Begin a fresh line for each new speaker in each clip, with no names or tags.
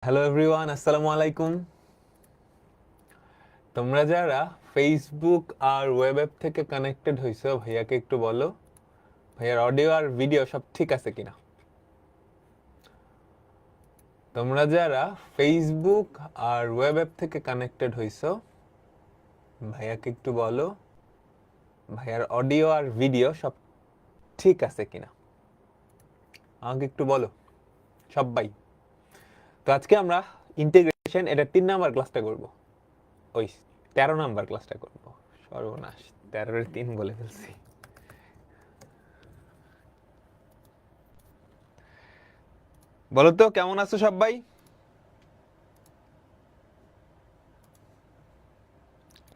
Hello everyone, আসসালামু আলাইকুম। তোমরা যারা ফেসবুক আর ওয়েব অ্যাপ থেকে কানেক্টেড হইছো, ভাইয়াকে একটু বলো ভাইয়ার অডিও আর ভিডিও সব ঠিক আছে কিনা। তোমরা যারা ফেসবুক আর ওয়েব অ্যাপ থেকে কানেক্টেড হইছো, ভাইয়াকে একটু বলো ভাইয়ার অডিও আর ভিডিও সব ঠিক আছে কিনা। আমাকে একটু বলো সবাই। তো আজকে আমরা ইন্টিগ্রেশন এটা 3 নাম্বার ক্লাসটা করব, ওই 13 নাম্বার ক্লাসটা করব। সর্বনাশ, 13-এর 3 বলে ফেলছি। বলো তো কেমন আছো সবাই?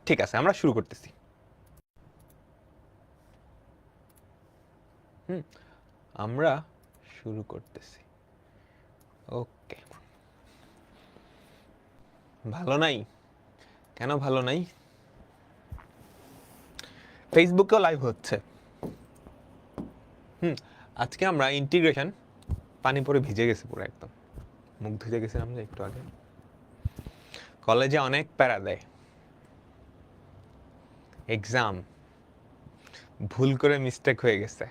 ঠিক আছে, আমরা শুরু করতেছি। আমরা শুরু করতেছি। ওকে, ভালো নাই কেন? ভালো নাই, ফেসবুকেও লাইভ হচ্ছে। আজকে আমরা ইন্টিগ্রেশন, পানি পরে ভিজে গেছে পুরো একদম, মুখ ধুতে গেছিলাম যে একটু আগে। কলেজে অনেক প্যারা দেয়, এক্সাম, ভুল করে মিস্টেক হয়ে গেছে।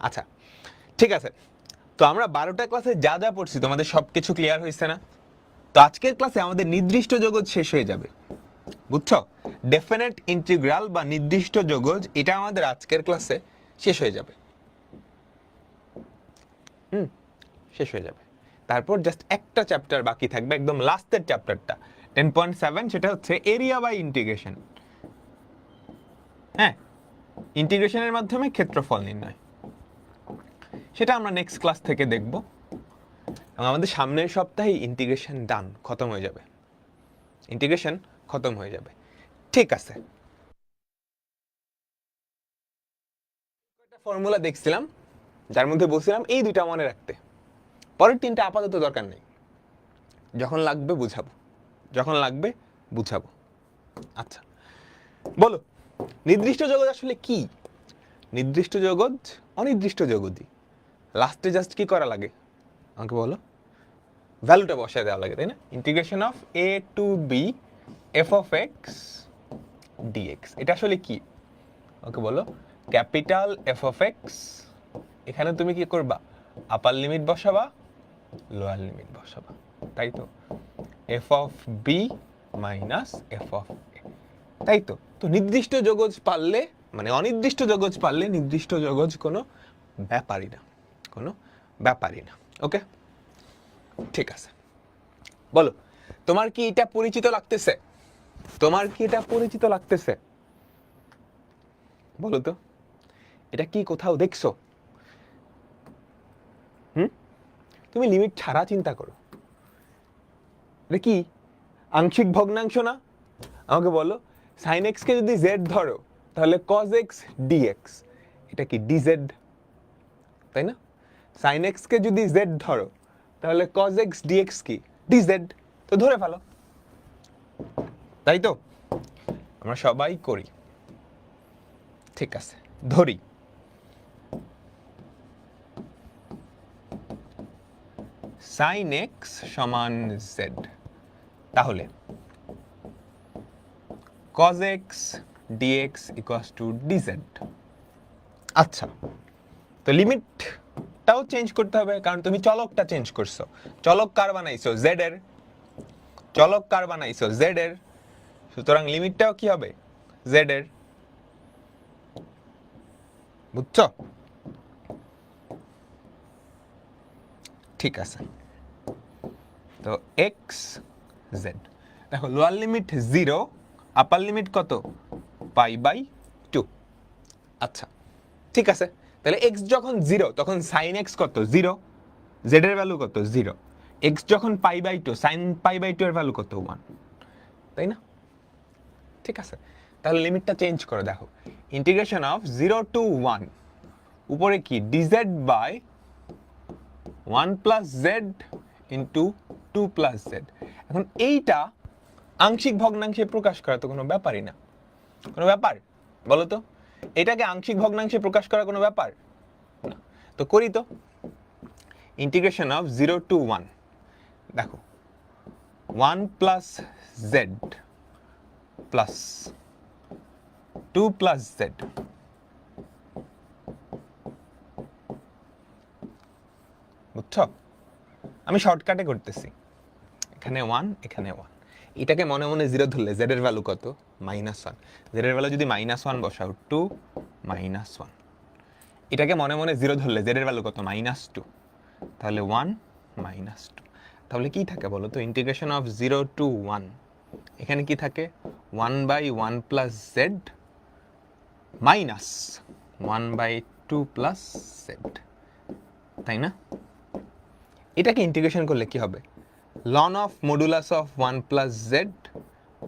আচ্ছা ঠিক আছে, তো আমরা 12টা ক্লাসে যা যা পড়ছি তোমাদের সবকিছু ক্লিয়ার হয়েছে না? তো আজকের ক্লাসে আমাদের নির্দিষ্ট জগৎ শেষ হয়ে যাবে, বুঝছো? ডেফিনেট ইন্টিগ্রাল বা নির্দিষ্ট জগৎ, এটা আমাদের আজকের ক্লাসে শেষ হয়ে যাবে। শেষ হয়ে যাবে। তারপর জাস্ট একটা চ্যাপ্টার বাকি থাকবে, একদম লাস্টের চ্যাপ্টারটা 10.7, সেটা হচ্ছে এরিয়া বাই ইন্টিগ্রেশন। হ্যাঁ, ইন্টিগ্রেশনের মাধ্যমে ক্ষেত্রফল নির্ণয়, সেটা আমরা নেক্সট ক্লাস থেকে দেখব। এবং আমাদের সামনের সপ্তাহে ইন্টিগ্রেশন ডান, খতম হয়ে যাবে, ইন্টিগ্রেশন খতম হয়ে যাবে। ঠিক আছে, ফর্মুলা দেখছিলাম যার মধ্যে বলছিলাম এই দুইটা মনে রাখতে, পরের 3টা আপাতত দরকার নেই, যখন লাগবে বুঝাবো, যখন লাগবে বুঝাবো। আচ্ছা বলো, নির্দিষ্ট জগৎ আসলে কি? নির্দিষ্ট জগৎ অনির্দিষ্ট জগৎই। লাস্টে জাস্ট কি করা লাগে আমাকে বলো? ভ্যালুটা বসায় দেওয়া লাগে, তাই না? Integration of a to b f of x dx, এটা আসলে কি ওকে বলো? ক্যাপিটাল f of x, এখানে তুমি কি করবা? আপার লিমিট বসাবা, লোয়ার লিমিট বসাবা, তাই তো? f of b minus f of a, তাই তো? তো নির্দিষ্ট জগৎ পারলে, মানে অনির্দিষ্ট জগৎ পারলে নির্দিষ্ট জগৎ কোনো ব্যাপারই না, কোনো ব্যাপারই না। ওকে ঠিক আছে, বলো তোমার কি এটা পরিচিত লাগতেছে? তোমার কি এটা পরিচিত লাগতেছে? বলো তো, এটা কি কোথাও দেখছো? তুমি লিমিট ছাড়া চিন্তা করো, এটা কি আংশিক ভগ্নাংশ না? আমাকে বলো, সাইন এক্স কে যদি জেড ধরো তাহলে কজ এক্স ডিএক্স, এটা কি ডিজেড, তাই না? সাইন এক্স কে যদি জেড ধরো তাহলে কজ এক্স ডিএক্স কি? ডিজেড। তো ধরে ফেলো, তাই তো? আমরা সবাই করি, ঠিক আছে ধরি। সাইন এক্স সমান জেড, তাহলে cos x dx equals to dz। আচ্ছা, তো লিমিটটাও চেঞ্জ করতে হবে, কারণ তুমি চলকটা চেঞ্জ করছো। চলক কার বানাইছো? জেড এর। চলক কার বানাইছো? জেড এর। সুতরাং লিমিটটাও কি হবে? জেড এর, বুঝছো? ঠিক আছে, তো এক্স জেড, দেখো লোয়ার লিমিট 0, আপার লিমিট কত? π/2। আচ্ছা ঠিক আছে, তাহলে x যখন 0 তখন sin x কত? 0। z এর ভ্যালু কত? 0। x যখন π/2, sin π/2 এর ভ্যালু কত? 1, তাই না? ঠিক আছে, তাহলে লিমিটটা চেঞ্জ করো, দেখো ইন্টিগ্রেশন অফ 0 টু 1, উপরে কি? dz by 1 plus Z into 2 plus Z. এখন এইটা আংশিক ভগ্নাংশে প্রকাশ করা তো কোনো ব্যাপারই না, কোনো ব্যাপার? বলো তো, এটাকে আংশিক ভগ্নাংশে প্রকাশ করা কোনো ব্যাপার না। তো করি তো, ইন্টিগ্রেশন অফ 0 to 1, দেখো 1 plus z plus 2 plus z, বুঝছো? আমি শর্টকাটে করতেছি, এখানে 1 এখানে 1, এটাকে মনে মনে 0 ধরলে z এর ভ্যালু কত? -1, z এর ভ্যালু যদি -1 বসাও 2 -1, এটাকে মনে মনে 0 ধরলে z এর ভ্যালু কত? -2, তাহলে 1 -2, তাহলে কি থাকে বলো তো? ইন্টিগ্রেশন অফ 0 to 1, এখানে কি থাকে? 1/1 plus z minus 1/2 plus z, তাই না? এটাকে ইন্টিগ্রেশন করলে কি হবে? ln of modulus of 1 plus z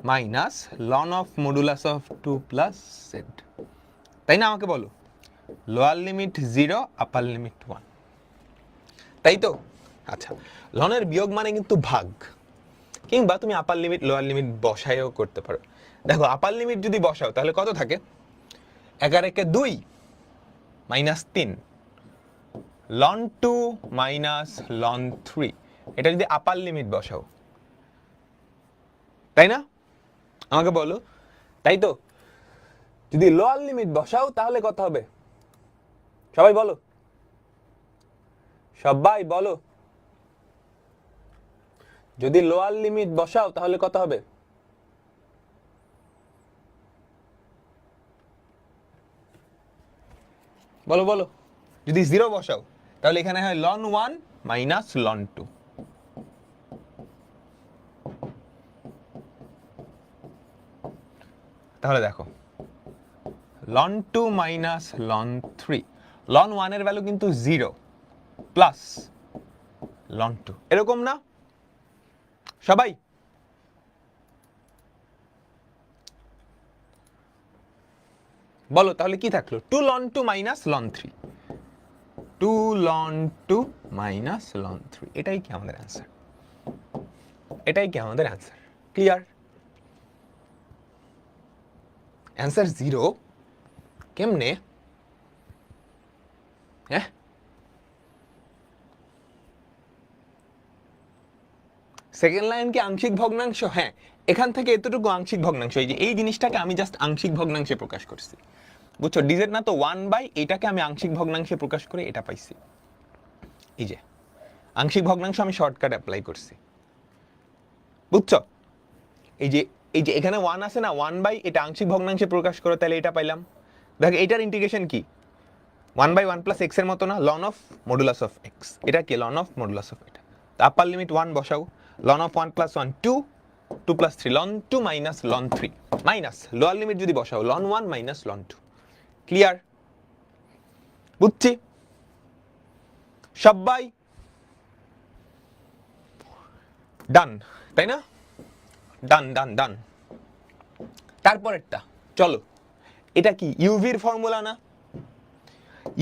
minus ln of modulus of 2 plus z, তাই না? আমাকে বলো, লোয়ার লিমিট 0, আপার লিমিট 1, তাই তো? আচ্ছা, লনের বিয়োগ মানে কিন্তু ভাগ, কিংবা তুমি আপার লিমিট লোয়ার লিমিট বসায়ও করতে পারো। দেখো আপার লিমিট যদি বসাও তাহলে কত থাকে? 1 আর 1 2 -3 ln 2 মাইনাস ln 3, এটা যদি আপার লিমিট বসাও, তাই না? আমাকে বলো, তাই তো? যদি লোয়ার লিমিট বসাও তাহলে কত হবে? সবাই বলো, সবাই বলো, যদি লোয়ার লিমিট বসাও তাহলে কত হবে? বলো বলো, যদি 0 বসাও তাহলে এখানে হয় ln 1 মাইনাস ln 2, তাহলে দেখো ln 2 মাইনাস ln 3, ln 1 এর ভ্যালু কিন্তু 0 প্লাস ln 2, এরকম না? সবাই বলো, তাহলে কি থাকলো? 2 ln 2 minus ln 3, 2 ln 2 minus ln 3, এটাই কি আমাদের অ্যান্সার? এটাই কি আমাদের অ্যান্সার? ক্লিয়ার? অ্যান্সার 0 কেমনে? হ্যাঁ, সেকেন্ড লাইন কি আংশিক ভগ্নাংশ? হ্যাঁ, এখান থেকে এতটুকু আংশিক ভগ্নাংশ, এই যে এই জিনিসটাকে আমি জাস্ট আংশিক ভগ্নাংশে প্রকাশ করছি, বুঝছো? ডিজেড না তো 1/, এটাকে আমি আংশিক ভগ্নাংশে প্রকাশ করে এটা পাইছি। এই যে আংশিক ভগ্নাংশ আমি শর্টকাট অ্যাপ্লাই করছি, বুঝছো? এই যে এখানে 1 আছে না, 1/, এটা আংশিক ভগ্নাংশে প্রকাশ করে, তাহলে এটা পাইলাম। দেখো এটার ইন্টিগ্রেশন কি? 1/1 plus x এর মতো না, ln of modulus of x, এটা কি? ln of modulus of এটা। আপার লিমিট 1 বসাও, ln of 1 plus 1 2, 2 plus 3 ln 2 minus ln 3, minus lower limit যদি বসাও ln 1 minus ln 2, ক্লিয়ার? বুঝছি সবাই? ডান, তাই না? ডান ডান ডান। তারপরেরটা চলো, এটা কি ইউভির ফর্মুলা না?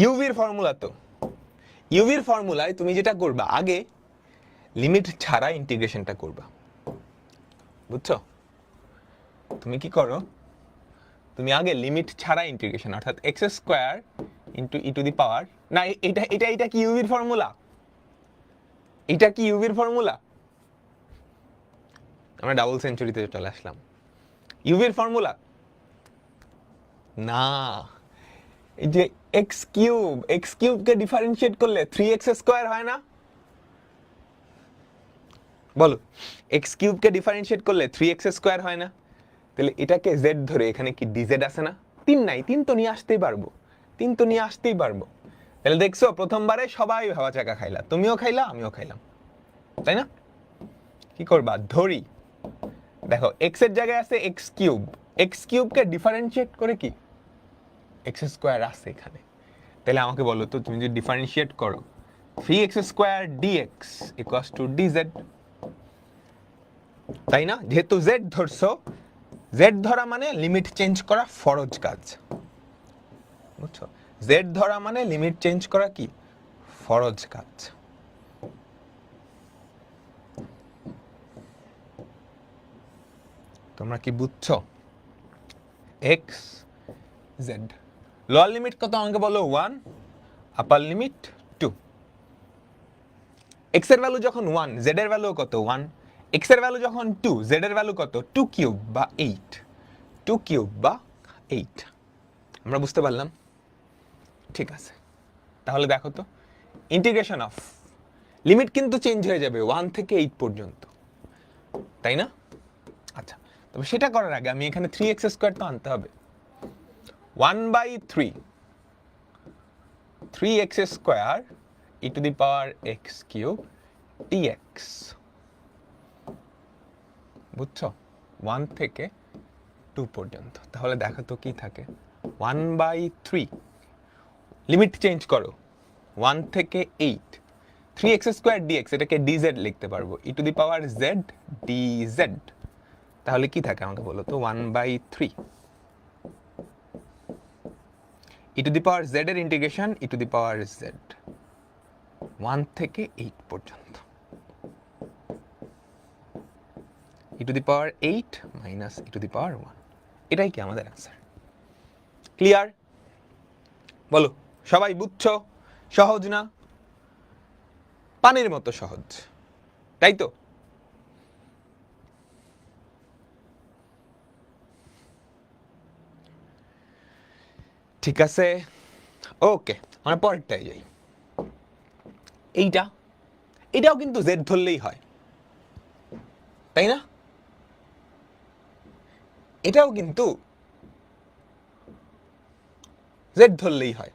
ইউভির ফর্মুলা তো, ইউভির ফর্মুলায় তুমি যেটা করবা, আগে লিমিট ছাড়া ইন্টিগ্রেশনটা করবা, বুঝছো? তুমি কি করো? তুমি আগে লিমিট ছাড়া ইন্টিগ্রেশন, অর্থাৎ x² into e to the power, না এটা কি ইউভির ফর্মুলা? এটা কি ইউভির ফর্মুলা? আমরা ডাবল সেঞ্চুরিতে চলে আসলাম। ইউভির ফর্মুলা না, এই যে x কিউবকে ডিফারেন্সিয়েট করলে 3x² হয় না? বলো, x কিউবকে ডিফারেন্সিয়েট করলে 3x² হয় না? তাহলে এটাকে z ধরে এখানে কি dz আছে না? 3 নাই, 3 তো নিয়ে আসতেই পারবো, 3 তো নিয়ে আসতেই পারবো। তাহলে দেখছো প্রথমবারে সবাই ভাবা চাকা খাইলা, তুমিও খাইলা আমিও খাইলাম, তাই না? কি করবা? ধরি, দেখো x এর জায়গায় আছে x কিউবকে ডিফারেন্সিয়েট করে কি x² আছে এখানে। তাহলে আমাকে বলো তো, তুমি যদি ডিফারেন্সিয়েট করো 3x² dx equals to dz, তাই না? যেহেতু z ধরছো, z ধরা মানে লিমিট চেঞ্জ করা ফরজ কাজ, বুঝছো? z ধরা মানে লিমিট চেঞ্জ করা কি ফরজ কাজ। তোমরা কি বুঝছো? x z, লোয়ার লিমিট কত আমাকে বলো? 1, আপার লিমিট 2, x এর ভ্যালু যখন 1 z এর ভ্যালু কত 1, x এর ভ্যালু যখন 2 z এর ভ্যালু কত 2 কিউব বা 8, 2 কিউব বা 8। আমরা বুঝতে পারলাম? ঠিক আছে, তাহলে দেখো তো ইন্টিগ্রেশন অফ লিমিট কিন্তু চেঞ্জ হয়ে যাবে 1 থেকে 8 পর্যন্ত, তাই না? আচ্ছা, তবে সেটা করার আগে আমি এখানে 3x² তো আনতে হবে। 1/3 3x² e to the power x cube dx, বুঝছো? 1 থেকে 2 পর্যন্ত। তাহলে দেখো তো কি থাকে, 1/3 লিমিট চেঞ্জ করো 1 থেকে 8, 3x² dx, এটাকে dz লিখতে পারবো, e to the power z dz। তাহলে কি থাকে আমাকে বলো তো, 1/3 e to the power z এর integration e to the power z 1 থেকে 8 পর্যন্ত, e to the power 8 minus e to the power 1। এটাই কি আমাদের অ্যান্সার? ক্লিয়ার? বলো, সবাই বুঝছো? সহজ না? পানির মতো সহজ, তাই তো? ঠিক আছে, ওকে, আমরা পরেরটাই যাই। এটাও কিন্তু জেড ধরলেই হয়, তাই না? এটাও কিন্তু জেড ধরলেই হয়,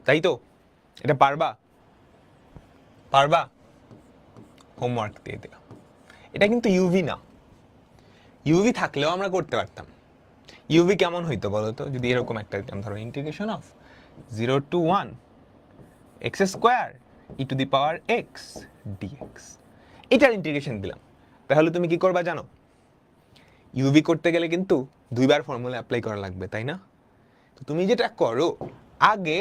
তাই তো? এটা পারবা? হোমওয়ার্ক দিয়ে দিলাম। এটা কিন্তু ইউভি না, ইউভি থাকলেও আমরা করতে পারতাম। ইউভি কেমন হইতো বলো তো, যদি এরকম একটা দিতাম, ধরো integration of 0 to 1 x² e to the power x dx, এটার ইন্টিগ্রেশন দিলাম। তাহলে তুমি কি করবা জানো? ইউভি করতে গেলে কিন্তু দুইবার ফর্মুলা অ্যাপ্লাই করা লাগবে, তাই না? তো তুমি যেটা করো, আগে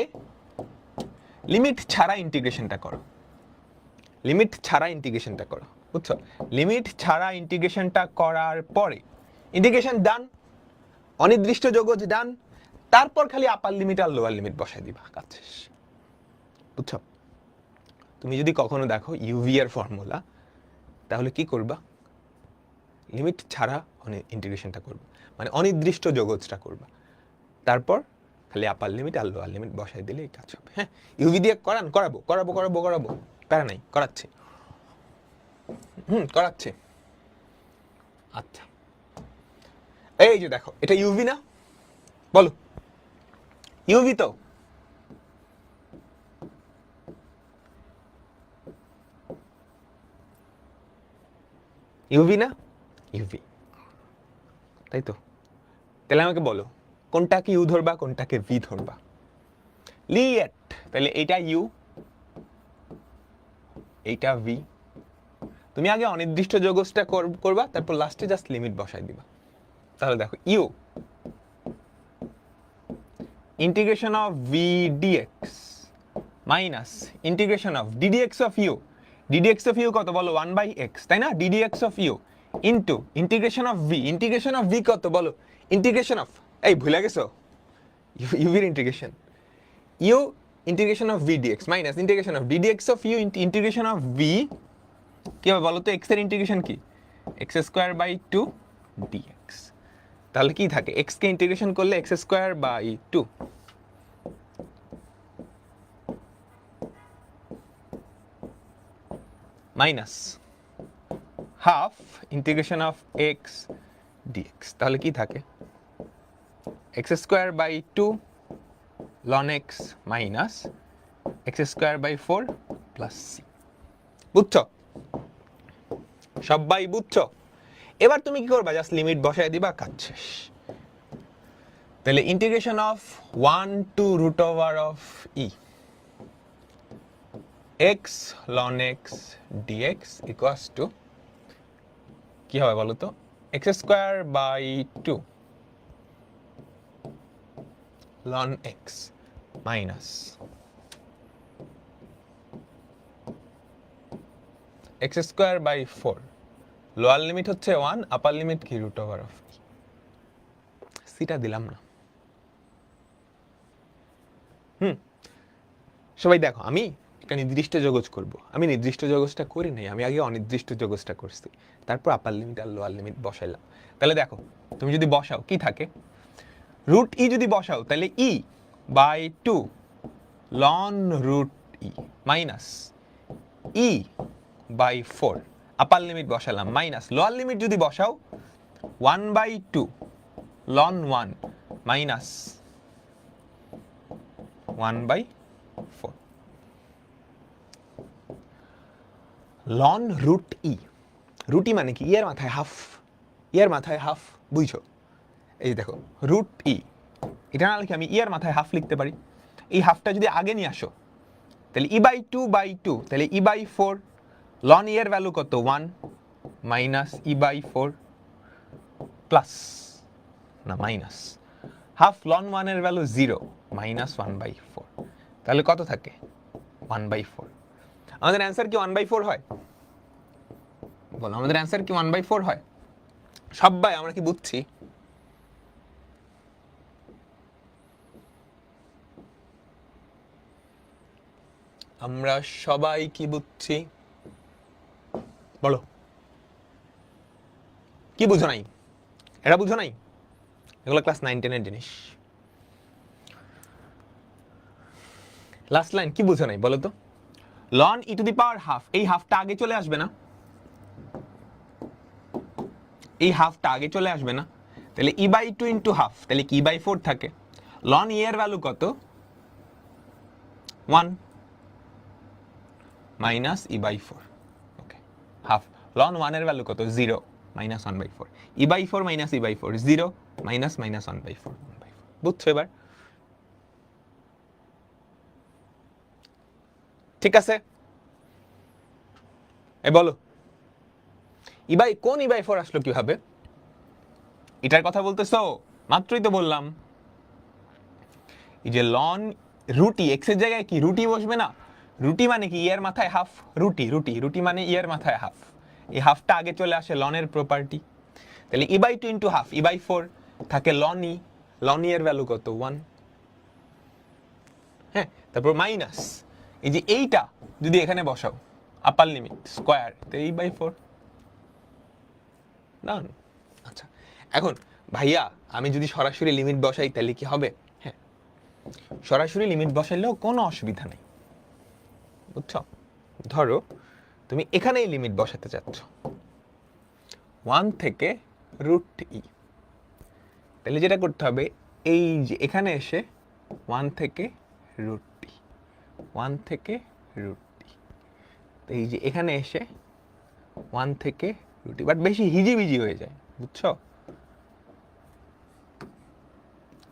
লিমিট ছাড়া ইন্টিগ্রেশনটা করো, বুঝছো? লিমিট ছাড়া ইন্টিগ্রেশনটা করার পরে ইন্টিগ্রেশন ডান, অনির্দিষ্ট যোগজ ডান, তারপর খালি আপার লিমিট আর লোয়ার লিমিট বসাই দিবা, কাজ শেষ। বুঝছো? তুমি যদি কখনো দেখো ইউভি এর ফর্মুলা, তাহলে কি করবা? লিমিট ছাড়া ইন্টিগ্রেশনটা করবা, মানে অনির্দিষ্ট যোগজটা করবা, তারপর খালি আপার লিমিট আর লোয়ার লিমিট বসাই দিলেই কাজ হবে। হ্যাঁ, ইউভি দিয়ে করাবো, প্যারা নাই, করাচ্ছি। করাচ্ছি। আচ্ছা, এই যে দেখো, এটা ইউভি না? বলো, ইউভি তো? ইউভি না? ইউভি, তাই তো? তাহলে আমাকে বলো, কোনটাকে ইউ ধরবা, কোনটাকে ভি ধরবা? লিয়েট, তাহলে এইটা ইউ, এইটা ভি। তুমি আগে অনির্দিষ্ট যোগজটা করবা, তারপর লাস্টে জাস্ট লিমিট বসাই দিবা। তাহলে দেখো, u integration of v dx minus integration of d dx of u, d dx of u কত বলো? 1/x, তাই না? D dx of u into integration of v কত বলো? ইন্টিগ্রেশন অফ, এই ভুলে গেছো ইউভির integration, u integration of v dx minus integration of d dx of u integration of v, কি হবে বলো তো? এক্স এর ইন্টিগ্রেশন কি? x²/2 dx। তাহলে কি থাকে? x কে ইন্টিগ্রেশন করলে x²/2 minus half integration of x dx। তাহলে কি থাকে? x²/2 ln x minus x²/4 plus c। বুঝছো? সবাই বুঝছো? এবার তুমি কি করবা? জাস্ট লিমিট বসাই দিবা, কাজ শেষ। তাহলে integration of 1 to √e x ln x dx equals to কি হবে বলো তো? x²/2 ln x minus x²/4, lower limit হচ্ছে 1, আপার লিমিট কি √e। সিটা দিলাম না। সবাই দেখো, আমি একটা নির্দিষ্ট যোগজ করব, আমি নির্দিষ্ট যোগজটা করি নাই, আমি আগে অনির্দিষ্ট যোগজটা করছি, তারপর আপার লিমিট আর লোয়ার লিমিট বসাইলাম। তাহলে দেখো, তুমি যদি বসাও কি থাকে, রুট ই যদি বসাও তাহলে e by 2 ln root e minus e by 4, upper limit বসালাম, মাইনাস লোয়ার লিমিট যদি বসাও 1/2 ln 1 minus 1/4 ln root e. Root e মানে কি? এর মাথায় হাফ, এর মাথায় হাফ, বুঝছো? এই দেখো রুট ই, এটা না লিখে আমি এর মাথায় হাফ লিখতে পারি। এই হাফটা যদি আগে নিয়ে আসো তাহলে e/2/2, তাহলে e/4 লন ই এর ভ্যালু কত? 1 মাইনাস e/4 প্লাস না মাইনাস হাফ লন 1 এর ভ্যালু 0 মাইনাস 1/4, তাহলে কত থাকে? 1/4। আমাদের অ্যান্সার কি 1/4 হয়? বলো, আমাদের অ্যান্সার কি 1/4 হয়? সবাই আমরা কি বুঝছি? আমরা সবাই কি বুঝছি? বলো, কি বুঝো নাই? এটা বুঝো নাই? এগুলো ক্লাস 9-10 এর জিনিস। লাস্ট লাইন কি বুঝো নাই বলো তো? Ln e to the power half, এই হাফটা আগে চলে আসবে না? এই হাফটা আগে চলে আসবে না? তাহলে e/2 ইন্টু হাফ, তাহলে কি e/4 থাকে। লন ই এর ভ্যালু কত? 1 মাইনাস e/4, ওকে। হাফ লন 1 এর ভ্যালু কত? 0 minus 1/4, e/4 minus e/4 0 minus minus 1/4। বুঝছো এবার? ঠিক আছে, এই বলো কোন e/4 আসলো কিভাবে? এটার কথা বলতেছো? মাত্রই তো বললাম, এই যে লন রুটি এক্স এর জায়গায় কি রুটি বসবে না? রুটি মানে কি? এর মাথায় হাফ, রুটি রুটি রুটি মানে এর মাথায় হাফ, এই হাফটা আগে চলে আসে লনের প্রপার্টি। তাহলে e/2 ইন্টু হাফ, e/4 থাকে লন ই, লন ই এর ভ্যালু কত? 1। হ্যাঁ, তারপর মাইনাস এই যে এইটা যদি এখানে বসাও আপার লিমিট স্কোয়ার, তো e/4 ডান। আচ্ছা, এখন ভাইয়া আমি যদি সরাসরি লিমিট বসাই তাহলে কি হবে? হ্যাঁ, সরাসরি লিমিট বসাইলেও কোনো অসুবিধা নেই, বুঝছো? ধরো তুমি এখানেই লিমিট বসাতে চাচ্ছ 1 থেকে রুট ই, তাহলে যেটা করতে হবে এই যে এখানে এসে 1 থেকে রুট ই, 1 থেকে রুট ই, এই যে এখানে এসে 1 থেকে রুট ই, বাট বেশি হিজিবিজি হয়ে যায়, বুঝছো?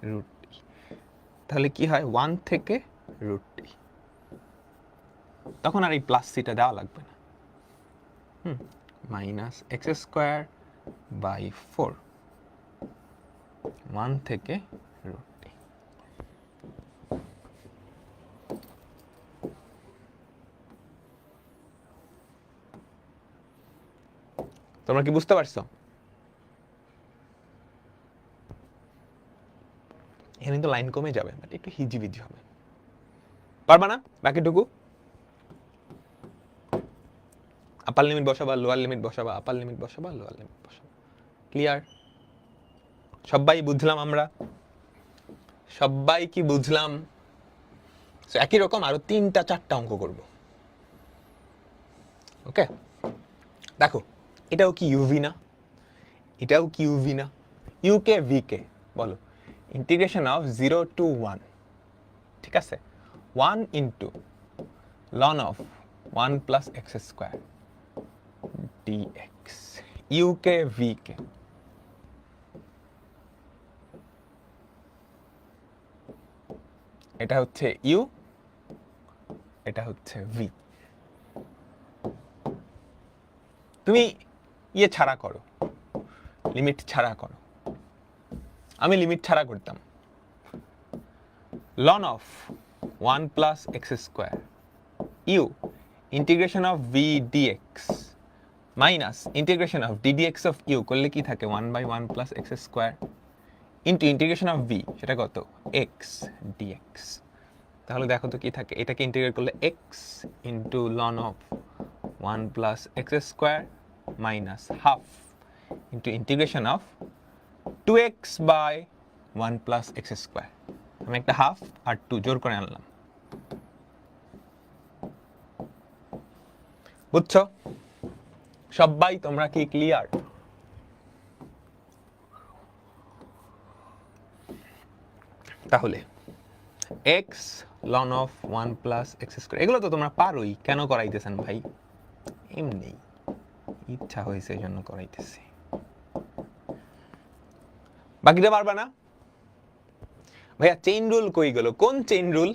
রুট ই, তাহলে কি হয়? 1 থেকে রুট ই, তখন আর এই প্লাস সিটা দেওয়া লাগবে না। মাইনাস এক্স স্কোয়ার বাই 4 1 থেকে রুট ই। তোমরা কি বুঝতে পারছো? এখানে তো লাইন কমে যাবে, বাট একটু হিজিবিজি হবে। পারবা না বাকিটুকু? আপার লিমিট বসাবা, লোয়ার লিমিট বসাবা, আপার লিমিট বসাবা, লোয়ার লিমিট বসাবা। ক্লিয়ার? সবাই বুঝলাম? আমরা সবাই কি বুঝলাম? একই রকম আরো 3-4টা অঙ্ক করব। ওকে, দেখো এটাও কি ইউভি না? এটাও কি ইউভি না? ইউকে ভি কে বলো, ইন্টিগ্রেশন অফ 0 to 1, ঠিক আছে, 1 into ln of 1 plus x square dx, ইউকে ভি কে। এটা হচ্ছে ইউ, এটা হচ্ছে ভি। তুমি ইয়ে ছাড়া করো, লিমিট ছাড়া করো। আমি লিমিট ছাড়া করতাম। Ln of 1 plus x square u integration of v dx minus integration of d dx of u করলে কি থাকে? 1/1 plus x square into integration of v, সেটা কত? X dx. তাহলে দেখো তো কি থাকে, এটাকে ইন্টিগ্রেট করলে x into ln of 1 plus x square minus half into integration of 2x by 1 plus x square. আমি একটা হাফ আর 2 জোর করে আনলাম। বুঝছো সবাই? তোমরা কি ক্লিয়ার? তাহলে x ln of 1 plus x square, এগুলো তো তোমরা পারোই, কেন করাইতেছেন ভাই? এমনি ইচ্ছা হয়েছে এই জন্য করাইতেছি। বাকিটা পারবা না ভাইয়া? চেইন রুল কই গেল? কোন চেইন রুল?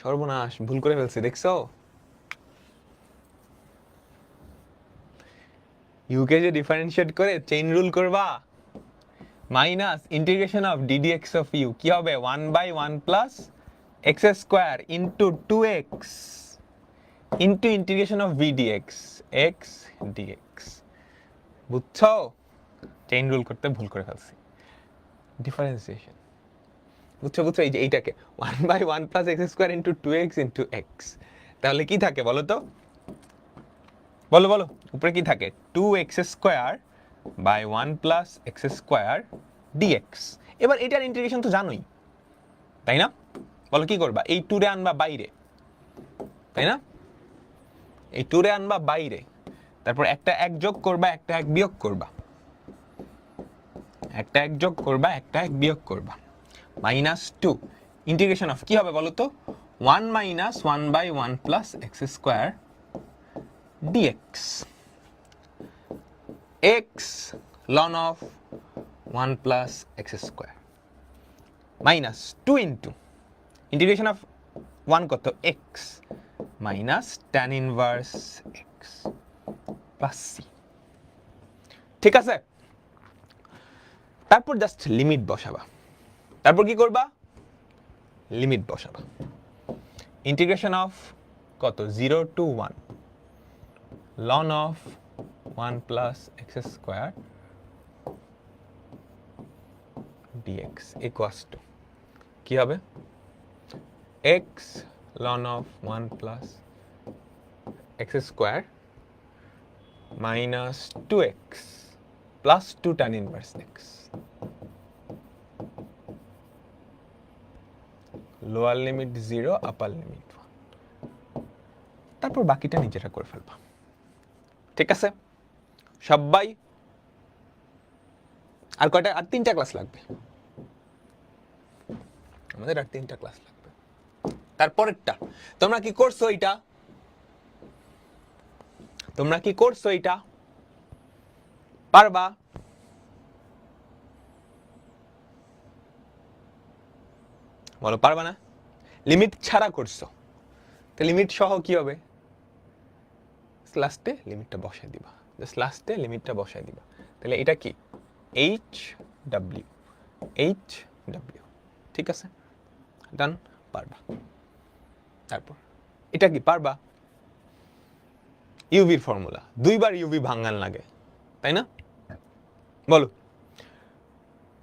সর্বনাশ, ভুল করে ফেলছি, দেখছো? ইউকে যে ডিফারেন্সিয়েট করে চেইন রুল করবা, minus integration of d dx of u কি হবে? 1/1 plus x square into 2x into integration of v dx x dx. বুঝছো? চেইন রুল করতে ভুল করে ফেলছি। ডিফারেন্সিয়েশন বুঝছো? এই যে এইটাকে 1/1 plus x square into 2x into x, তাহলে কি থাকে বলো তো? বলো বলো, উপরে কি থাকে? 2x square by 1 plus x square dx. এবার এটার ইন্টিগ্রেশন তো জানোই, তাই না? বলো কি করবা? এই 2 রে আনবা বাইরে, তাই না? এই 2 রে আনবা বাইরে, তারপর একটা 1 যোগ করবা, একটা 1 বিয়োগ করবা, একটা 1 যোগ করবা, একটা 1 বিয়োগ করবা, -2 ইন্টিগ্রেশন অফ কি হবে বলো তো? 1 minus 1/1 plus x square dx x ln of 1 plus x square -2 into integration of 1 কত? X minus tan inverse x plus c. ঠিক আছে? তারপর জাস্ট লিমিট বসাবা। তারপর কি করবা? লিমিট বসাবা। ইন্টিগ্রেশন অফ কত? 0 to 1 ln of 1 plus x square dx equals to কি হবে? X ln of 1 plus x square minus 2x plus 2 tan inverse x. Lower limit 0, upper limit 1। তারপর বাকিটা নিজেরা করে ফেলবা। ঠিক আছে সবাই? আর কয়টা? আর 3টা ক্লাস লাগবে আমাদের, আর 3টা ক্লাস লাগবে। তারপরেরটা তোমরা কি করছো? এটা তোমরা কি করছো? এটা পারবা? বলো পারবা না? লিমিট ছাড়া করছো, তো লিমিট সহ কি হবে? লাস্টে লিমিটটা বসাই দিবা, জাস্ট লাস্টে লিমিটটা বসাই দিবা। তাহলে এটা কি? H W, H W. ঠিক আছে, ডান? পারবা। তারপর এটা কি পারবা? ইউভির ফর্মুলা, 2বার ইউভি ভাঙান লাগে, তাই না? বলো,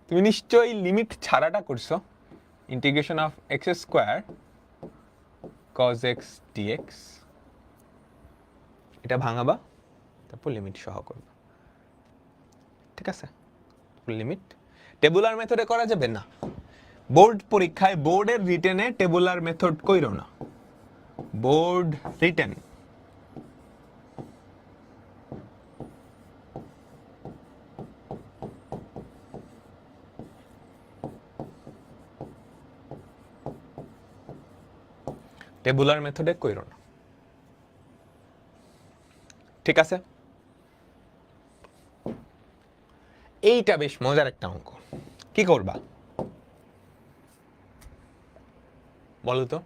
তুমি নিশ্চয়ই লিমিট ছাড়াটা করছো। Integration of x square cos x dx, এটা ভাঙাবা, তারপর লিমিট সহ করবা। ঠিক আছে? লিমিট টেবুলার মেথডে করা যাবে না। বোর্ড পরীক্ষায়, বোর্ডের রিটেনে টেবুলার মেথড কইরো না। বোর্ড রিটেন টেবুলার মেথডে কইরো না। ঠিক আছে? এইটা বেশ মজার একটা অঙ্ক। কি করবা বলো তো?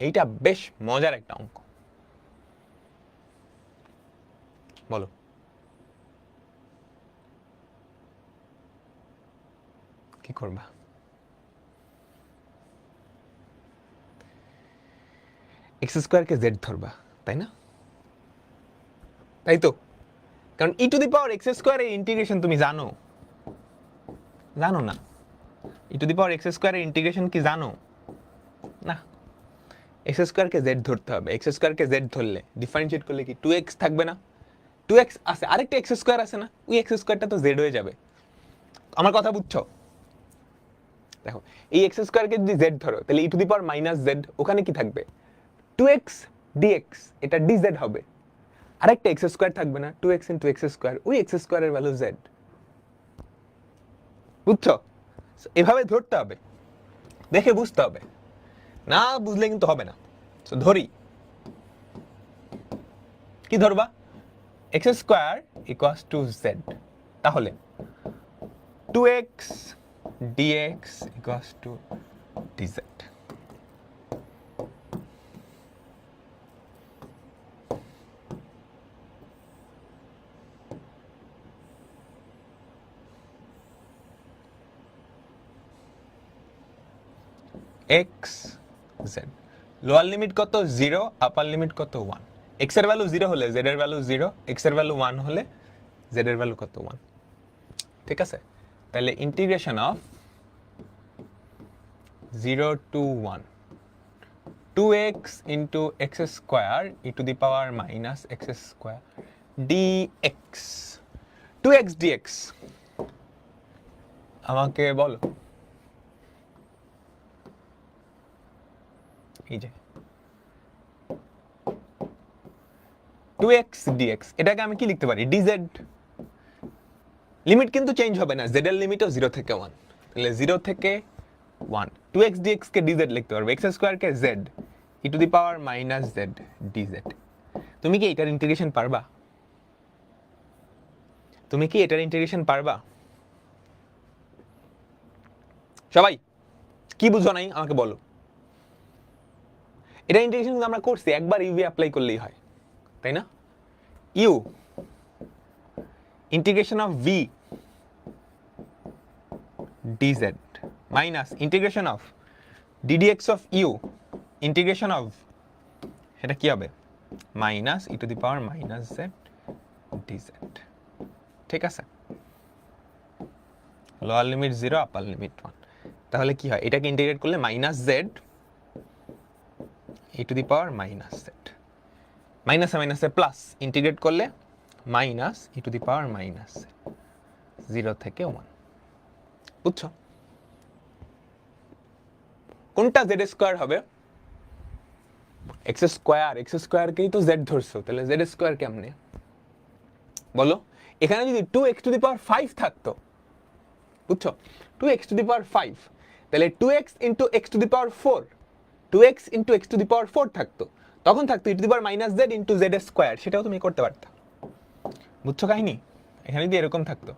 এইটা বেশ মজার একটা অঙ্ক, বলো। কি করবা? এক্স স্কোয়ারকে জেড ধরবা, তাই না? তাই তো? কারণ e to the power x square এর ইন্টিগ্রেশন তুমি জানো না? E to the power x square এর ইন্টিগ্রেশন কি জানো না? এক্স স্কোয়ারকে জেড ধরতে হবে। এক্স স্কোয়ারকে জেড ধরলে ডিফারেন্সিয়েট করলে কি 2x থাকবে না? 2x আছে, আরেকটা এক্স স্কোয়ার আছে না? ওই এক্স স্কোয়ারটা তো জেড হয়ে যাবে। আমার কথা বুঝছো? দেখো, এই এক্স স্কোয়ারকে যদি জেড ধরো তাহলে e to the power minus z, ওখানে কি থাকবে? 2x dx, এটা dz হবে। আরেকটা এক্স স্কোয়ার থাকবে না? 2x ইন্টু এক্স স্কোয়ার, ওই এক্স স্কোয়ারের ভ্যালু জেড। বুঝছো? এভাবে ধরতে হবে, দেখে বুঝতে হবে, না বুঝলে কিন্তু হবে না। ধরি, কি ধরবা? X square equals to Z, তাহলে 2x dx equals to dz। x z, lower limit কত? 0, আপার লিমিট কত? 1। x এর ভ্যালু 0 হলে z এর ভ্যালু 0, x এর ভ্যালু 1 হলে z এর ভ্যালু কত? 1। ঠিক আছে? তাহলে integration of 0 to 1, 2x into x square e to the power minus x square dx, 2x dx আমাকে বলো। এই যে 2x dx, এটাকে আমি কি লিখতে পারি? dz। লিমিট কিন্তু চেঞ্জ হবে না, z এর লিমিটও 0 থেকে 1, তাহলে 0 থেকে 1, 2x dx কে dz লিখতে পারবো, x square K z e to the power minus z dz। তুমি কি এটার ইন্টিগ্রেশন পারবা? তুমি কি এটার ইন্টিগ্রেশন পারবা? সবাই কি বুঝো নাই আমাকে বলো। এটা ইন্টিগ্রেশন আমরা করছি, একবার ইউ অ্যাপ্লাই করলেই হয়, তাই না? You integration of v dz minus integration of ddx of u integration of, এটা কি হবে? Minus E to the power minus z dz। ঠিক আছে? লোয়ার লিমিট 0, আপার লিমিট 1, তাহলে কি হয়? এটাকে ইন্টিগ্রেট করলে minus z E to the power minus z, মাইনাসে মাইনাসে প্লাস, ইন্টিগ্রেট করলে minus E to the power minus 0 থেকে 1। বুঝছো? কোনটা জেড স্কোয়ার হবে? এক্স স্কোয়ারকেই তো জেড ধরছো, তাহলে জেড স্কোয়ার কেমনে বলো? এখানে যদি 2x টু দি পাওয়ার 5 থাকতো, বুঝছো? 2x টু দি পাওয়ার 5, তাহলে 2x into x to the power 4, 2x into x to the power 4 থাকতো, তখন থাকতো e to the power minus z into z square, সেটাও তুমি করতে পারতো। বুঝছো কাহিনী? এখানে যদি এরকম থাকতো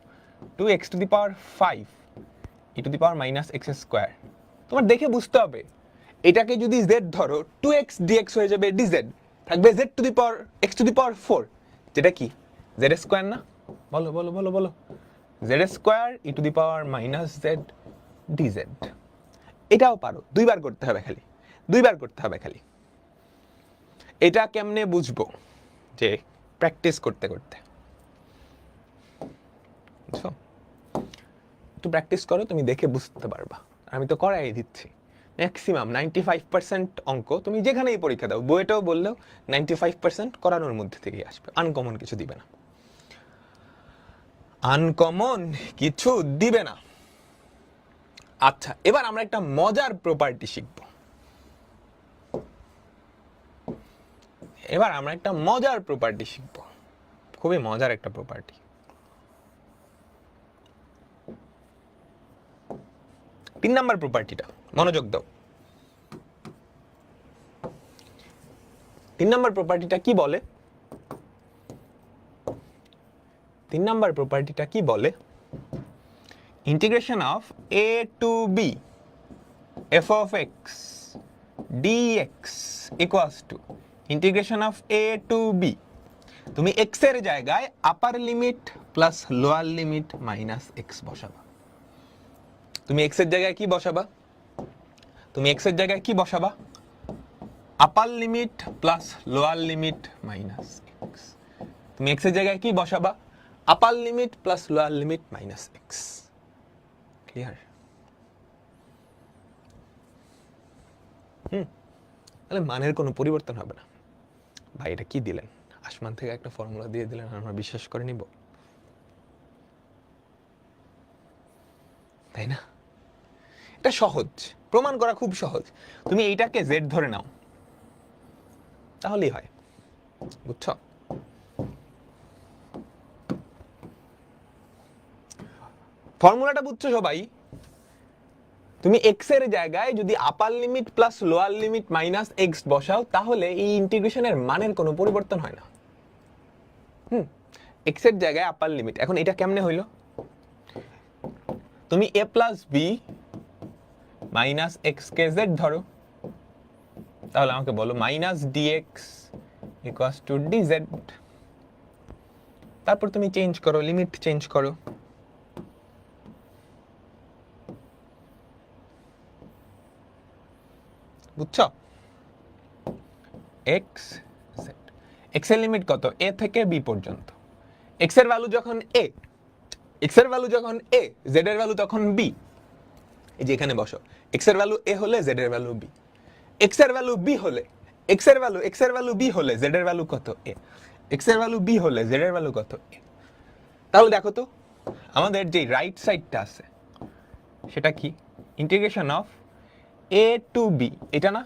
2x two the power 5 E to the power minus x square, তোমার দেখে বুঝতে হবে। এটাকে যদি z ধরো 2x dx হয়ে যাবে dz, থাকবে z to the power x to the power 4, যেটা কি z স্কোয়ার না? বলো বলো বলো বলো, z square E to the power minus z dz। এটাও পারো, দুইবার করতে হবে খালি, দুইবার করতে হবে খালি। এটা কেমনে বুঝবো? যে প্র্যাকটিস করতে করতে, বুঝছো? একটু প্র্যাকটিস করো, তুমি দেখে বুঝতে পারবা। আমি তো করাই দিচ্ছি, ম্যাক্সিমাম 95% অঙ্ক তুমি যেখানেই পরীক্ষা দাও, বইটাও বললেও 95% করানোর মধ্যে থেকেই আসবে, আনকমন কিছু দিবে না, আনকমন কিছু দিবে না। আচ্ছা, এবার আমরা একটা মজার প্রপার্টি শিখব। এবার আমরা একটা মজার প্রপার্টি শিখব, খুবই মজার একটা প্রপার্টি। 3 নাম্বার প্রপার্টিটা মনোযোগ দাও। 3 নাম্বার প্রপার্টিটা কি বলে? 3 নাম্বার প্রপার্টিটা কি বলে? Integration of a to b f of x dx equals to integration of a to b। তুমি x এর জায়গায় upper limit plus lower limit minus x বসাবা। তুমি x এর জায়গায় কি বসাবা? তুমি x এর জায়গায় কি বসাবা? Upper limit plus lower limit minus x। তুমি x এর জায়গায় কি বসাবা? Upper limit plus lower limit minus x. Clear? তাহলে মানের কোনো পরিবর্তন হবে না। ভাই এটা কি দিলেন? আসমান থেকে একটা ফর্মুলা দিয়ে দিলেন, আমরা বিশ্বাস করে নিব? তাই না? এটা সহজ, প্রমাণ করা খুব সহজ। তুমি এইটাকে জেড ধরে নাও, তাহলেই হয়। বুঝছো? ফর্মুলাটা বুঝছো সবাই? তুমি এক্স এর জায়গায় যদি আপার limit plus lower limit minus x বসাও, তাহলে এই ইন্টিগ্রেশনের মানের কোনো পরিবর্তন হয় না। এক্স এর জায়গায় আপার লিমিট। এখন এটা কেমনে হইলো? তুমি a plus b minus x কে জেড ধরো, তাহলে আমাকে বলো minus dx equals to dz. তারপর তুমি চেঞ্জ করো, লিমিট চেঞ্জ করো। বুঝছো? এক্স জেড, এক্স এর লিমিট কত? এ থেকে বি পর্যন্ত। এক্স এর ভ্যালু যখন এ, এক্স এর ভ্যালু যখন এ, জেড এর ভ্যালু তখন বি। এই যে এখানে বসো, এক্স এর ভ্যালু এ হলে জেড এর ভ্যালু বি। এক্স এর ভ্যালু বি হলে, এক্স এর ভ্যালু বি হলে জেড এর ভ্যালু কত? এ। এক্স এর ভ্যালু বি হলে জেড এর ভ্যালু কত? এ। তাহলে দেখো তো আমাদের যে রাইট সাইডটা আছে সেটা কি? Integration of a to b, এটা না?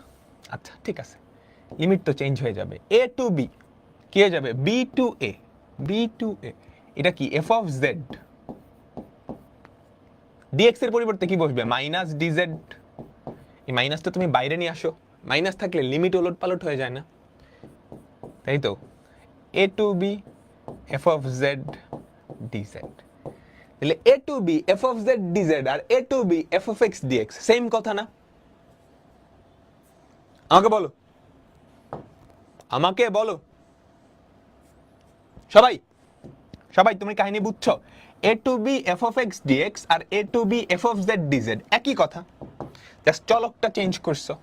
আচ্ছা ঠিক আছে, লিমিট তো চেঞ্জ হয়ে যাবে। এ টু বি কি হয়ে যাবে? বি টু এ, বি টু এ। এটা কি? F of Z. ডিএক্স এর পরিবর্তে কি বসবে? Minus DZ. এই মাইনাসটা তুমি বাইরে নিয়ে আসো, মাইনাস থাকলে লিমিট ওলট পালট হয়ে যায় না? তাই তো, a to b f of z dz. তাহলে a to b f of z dz আর a to b f of x dx same কথা না? আমাকে বলো, আমাকে বলো সবাই, সবাই তুমি কাহিনী বুঝছো? A to b f of x dx আর a to b f of z dz একই কথা, জাস্ট চলকটা চেঞ্জ করছো।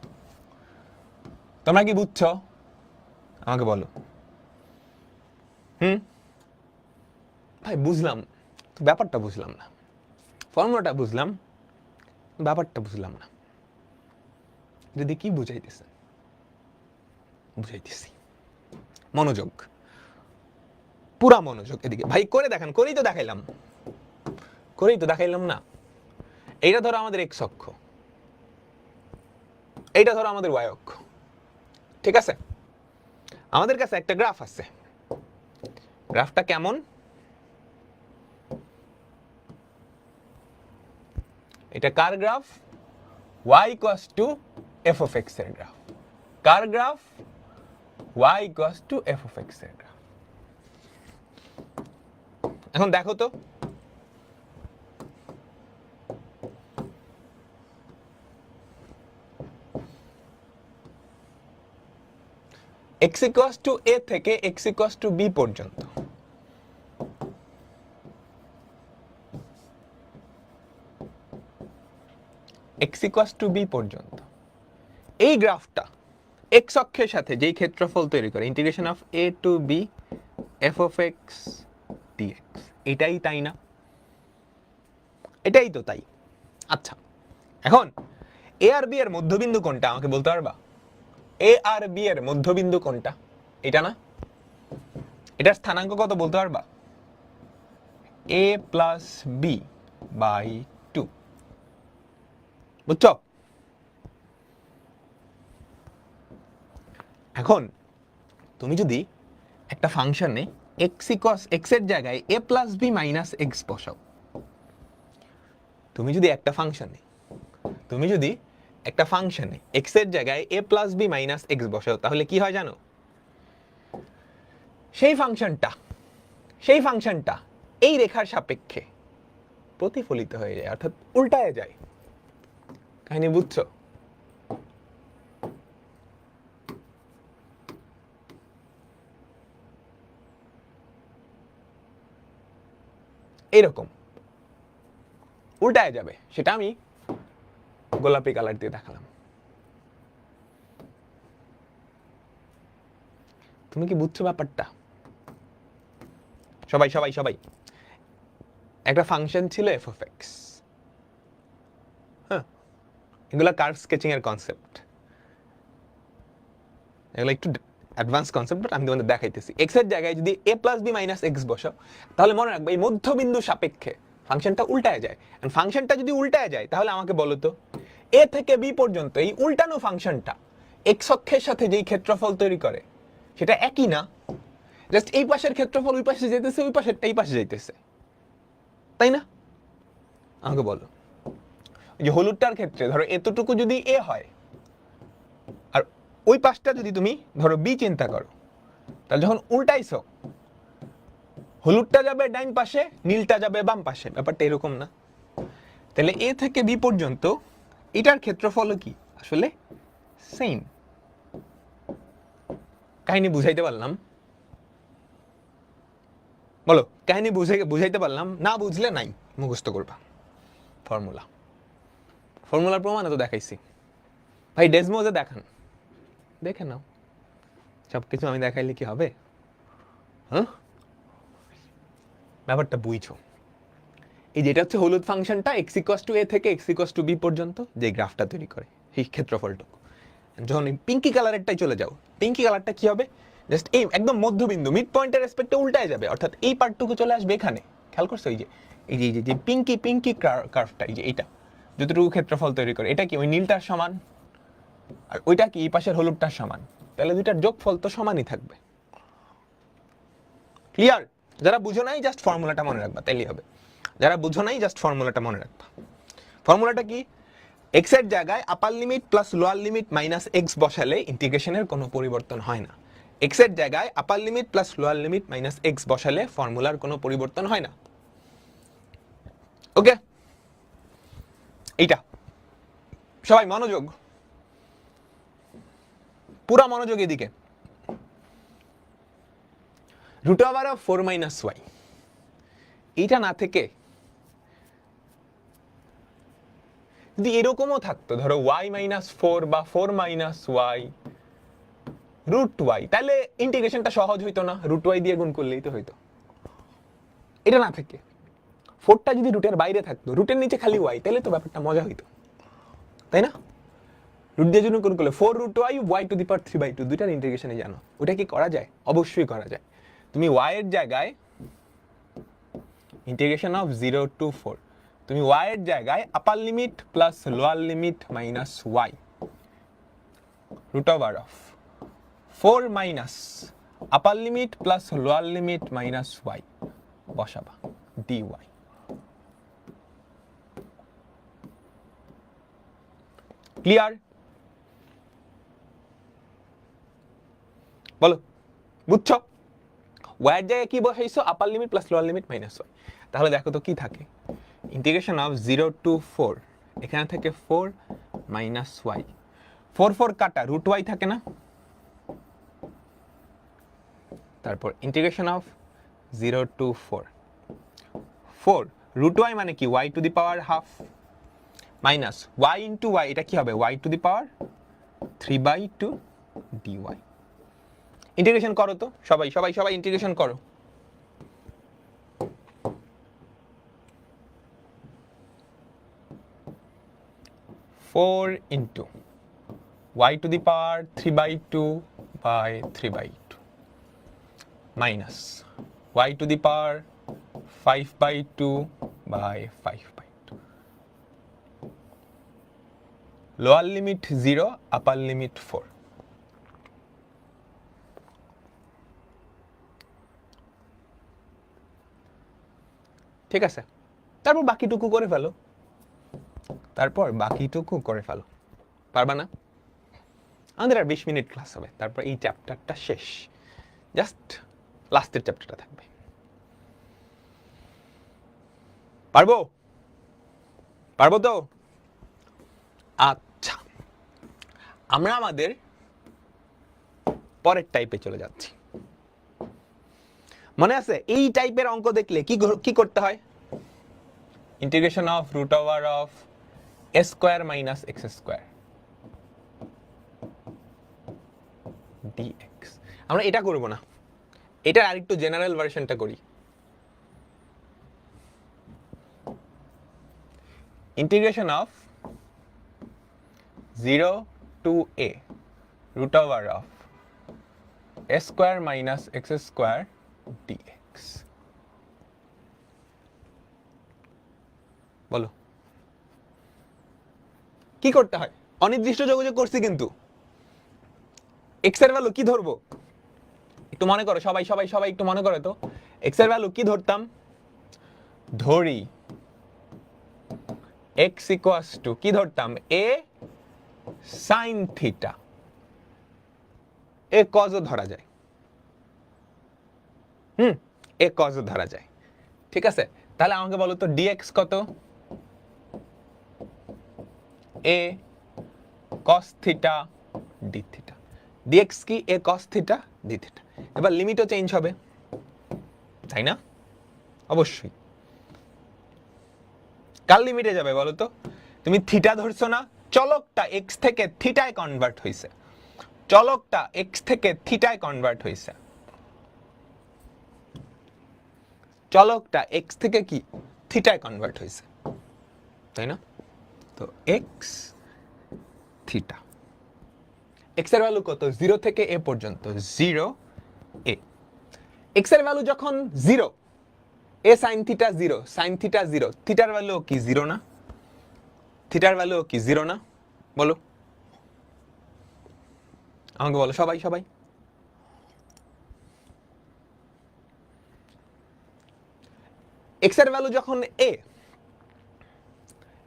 তোমরা কি বুঝছো? আমাকে বলো। ভাই বুঝলাম, ব্যাপারটা বুঝলাম না, ফর্মুলাটা বুঝলাম, ব্যাপারটা বুঝলাম না। যদি কি বুঝাইতেছে? বুঝাইতেছি, মনোযোগ, পুরা মনোযোগ এদিকে। ভাই করে দেখান। করেই তো দেখাইলাম, করেই তো দেখাইলাম না? এইটা ধরো আমাদের এক্স অক্ষ, এইটা ধরো আমাদের ওয়াই অক্ষ, ঠিক আছে? আমাদের কাছে একটা গ্রাফ আছে। গ্রাফটা কেমন? এটা কার graph? y equals to f of x এর গ্রাফ। কার graph? y equals to f of x এর গ্রাফ। এখন দেখো তো, x ইকুয়ালস টু a থেকে x ইকুয়ালস টু b পর্যন্ত x ইকুয়ালস টু b পর্যন্ত এই গ্রাফটা x অক্ষের সাথে যেই ক্ষেত্রফল তৈরি করে, integration of a to b f of x dx, এটাই তাই না? এটাই তো তাই। আচ্ছা এখন a আর b এর মধ্যবিন্দু কোনটা আমাকে বলতে পারবা? a আর b এর মধ্যবিন্দু কোনটা? এটা না? এটার স্থানাঙ্ক কত বলতে পারবা? a plus b by 2। বুঝছো? এখন তুমি যদি একটা ফাংশনে x এর জায়গায় a plus b minus x বসাও, তুমি যদি একটা ফাংশনে x এর জায়গায় a plus b minus x বসাও, তাহলে কি হয় জানো? সেই ফাংশনটা এই রেখার সাপেক্ষে প্রতিফলিত হয়ে যায়, অর্থাৎ উল্টায় যায়। কাহিনী বুঝছো? এরকম উল্টায় যাবে, সেটা আমি গোলাপি কালার দিয়ে দেখালাম। তুমি কি বুঝছো ব্যাপারটা? সবাই সবাই সবাই একটা ফাংশন ছিল এফ অফ এক্স। হ্যাঁ, এগুলো কার্ভ স্কেচিং এর কনসেপ্ট, এগুলো একটু অ্যাডভান্স কনসেপ্ট, বাট আমি তোমাদের দেখাইতেছি। এক্স এর জায়গায় যদি এ প্লাস বি মাইনাস এক্স বসাও, তাহলে মনে রাখবে এই মধ্যবিন্দু সাপেক্ষে ফাংশনটা উল্টায় যায়। ফাংশনটা যদি উল্টায় যায় তাহলে আমাকে বলো তো, এ থেকে বি পর্যন্ত এই উল্টানো ফাংশনটা এক্স অক্ষের সাথে যেই ক্ষেত্রফল তৈরি করে সেটা একই না? জাস্ট এই পাশের ক্ষেত্রফল ওই পাশে যাইতেছে, ওই পাশেরটা এই পাশে যাইতেছে, তাই না? আমাকে বলো, যে হলুদটার ক্ষেত্রে ধরো এতটুকু যদি এ হয়, আর ওই পাশটা যদি তুমি ধরো বি চিন্তা করো, তাহলে যখন উল্টাইছো হলুদটা যাবে ডাইন পাশে, নীলটা যাবে বাম পাশে, ব্যাপারটা এরকম না? তাহলে এ থেকে বি পর্যন্ত এটার ক্ষেত্রফল কি আসলে সেম। কাহিনী বুঝাইতে পারলাম? বলো, কাহিনী বুঝাইতে পারলাম? না বুঝলে নাই, মুখস্থ করবা ফর্মুলা। ফর্মুলার প্রমাণ তো দেখাইছি ভাই, ডেসমোজে দেখান, দেখে নাও। সবকিছু আমি দেখাইলে কি হবে? হ্যাঁ, ব্যাপারটা বুঝছো? এই যেটা হচ্ছে হলুদ ফাংশনটা এক্স ইকুয়াস টু এ থেকে এক্স ইকুয়াস টু বি পর্যন্ত যে গ্রাফটা তৈরি করে এই ক্ষেত্রফলটুকু। যখন পিঙ্কি কালারেরটাই চলে যাও, পিঙ্কি কালারটা কি হবে? জাস্ট এই একদম মধ্যবিন্দু মিড পয়েন্টের রেসপেক্টে উল্টায় যাবে, অর্থাৎ এই পার্টটুকু চলে আসবে এখানে। খেয়াল করছো? এই যে এই যে যে পিঙ্কি পিঙ্কি কার্ভটা, এই যে এইটা যতটুকু ক্ষেত্রফল তৈরি করে, এটা কি ওই নীলটার সমান, আর ওইটা কি এই পাশের হলুদটার সমান, তাহলে দুইটার যোগফল তো সমানই থাকবে। ক্লিয়ার? যারা বুঝো নাই জাস্ট ফর্মুলাটা মনে রাখবা, তাইলেই হবে। যারা বুঝো নাই জাস্ট ফর্মুলাটা মনে রাখবা। ফর্মুলাটা কি? এক্স এর জায়গায় upper limit plus lower limit minus x বসালে ইন্টিগ্রেশনের কোনো পরিবর্তন হয় না। এক্স এর জায়গায় upper limit plus lower limit minus x বসালে ফর্মুলার কোনো পরিবর্তন হয় না। ওকে, এইটা সবাই মনোযোগ, পুরা মনোযোগ এদিকে। Root over of 4 minus y, এইটা না থেকে যদি এরকমও থাকতো, ধরো ওয়াই মাইনাস 4 বা 4 মাইনাস ওয়াই রুট ওয়াই, তাহলে ইন্টিগ্রেশনটা সহজ হইতো না? রুট ওয়াই দিয়ে গুণ করলেই তো হইতো। এটা না থেকে 4টা যদি রুটের বাইরে থাকতো, রুটের নিচে খালি ওয়াই, তাহলে তো ব্যাপারটা মজা হইতো, তাই না? রুট দিয়ে যদি গুণ করলে 4 root y y to the power 3/2, দুইটার ইন্টিগ্রেশনে জানো ওটা কি করা যায়? অবশ্যই করা যায়। তুমি ওয়াই এর জায়গায় ইন্টিগ্রেশন অফ 0 to 4, তুমি ওয়াই এর জায়গায় upper limit plus lower limit minus y root over of 4 মাইনাস upper limit plus lower limit minus y বসাবা dy। ক্লিয়ার? বলো, বুঝছো? ওয়াই জায়গায় কি বসাইছো? Upper limit plus lower limit minus y. তাহলে দেখো তো কি থাকে, ইন্টিগ্রেশন অফ 0 to 4, এখানে থেকে 4 মাইনাস ওয়াই, 4 4 কাটা, রুট ওয়াই থাকে না? তারপর integration of 0 to 4, 4 root y মানে কি y to the power half minus y into y, এটা কি হবে y to the power 3/2 dy। Integration করো তো সবাই সবাই সবাই ইন্টিগ্রেশন করো। Four into y to the power 3/2 by 3/2 minus y to the power 5/2 by 5/2, lower limit 0, upper limit 4। ঠিক আছে, তারপর বাকিটুকু করে ফেলো, তারপর বাকিটুকু করে ফেলো। পারবা না? আমাদের আর 20 মিনিট ক্লাস হবে, তারপর এই চ্যাপ্টারটা শেষ, জাস্ট লাস্টের চ্যাপ্টারটা থাকবে। পারবো? পারবো তো? আচ্ছা, আমরা আমাদের পরের টাইপে চলে যাচ্ছি। মনে আছে এই টাইপের অঙ্ক দেখলে কি করতে হয়? Integration of root over of a square minus x square dx। আমরা এটা করব না, এটা আরেকটু জেনারেল ভার্সনটা করি। Integration of 0 to a root over of a square minus x square dx. বলো কি করতে হয়? অনির্দিষ্ট যোগযোগ করছি, কিন্তু x এর ভ্যালু কি ধরবো একটু মনে করো, সবাই সবাই সবাই একটু মনে করো তো। x এর ভ্যালু কি ধরতাম? ধরি x ইকুয়ালস টু কি ধরতাম? a sin থিটা। এ কজও ধরা যায়, এ কজও ধরা যায়, ঠিক আছে? তাহলে আমাকে বলো তো dx কত? a cos theta d theta. dx কি? a cos theta d theta. এবার লিমিটও চেঞ্জ হবে, তাই না? অবশ্যই। কার লিমিটে যাবে বলো তো? তুমি থিটা ধরছো না, চলকটা x থেকে থিটায় কনভার্ট হইছে, চলকটা x থেকে থিটায় কনভার্ট হইছে, চলকটা x থেকে কি থিটায় কনভার্ট হইছে, তাই না? তো x থিটা, x এর ভ্যালু কত? 0 থেকে a পর্যন্ত, 0 a। x এর ভ্যালু যখন 0, a sin theta 0, sin theta 0, থিটার ভ্যালু কি 0 না? থিটার ভ্যালু কি 0 না? বলো আমাকে, বলো সবাই সবাই। x এর ভ্যালু যখন a,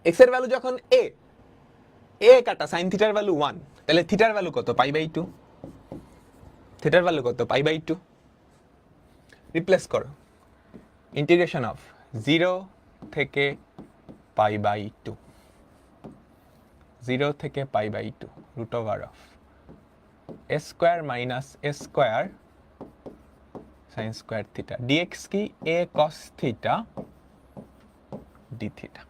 x এর ভ্যালু যখন a কাটা sin থিটার ভ্যালু 1, তাহলে থিটার ভ্যালু কত? π/2। থিটার ভ্যালু কত? π/2। রিপ্লেস করো, ইন্টিগ্রেশন অফ 0 থেকে π/2, 0 থেকে π/2 root over of a square minus a square sin square থিটা dx কি? a cos theta d theta.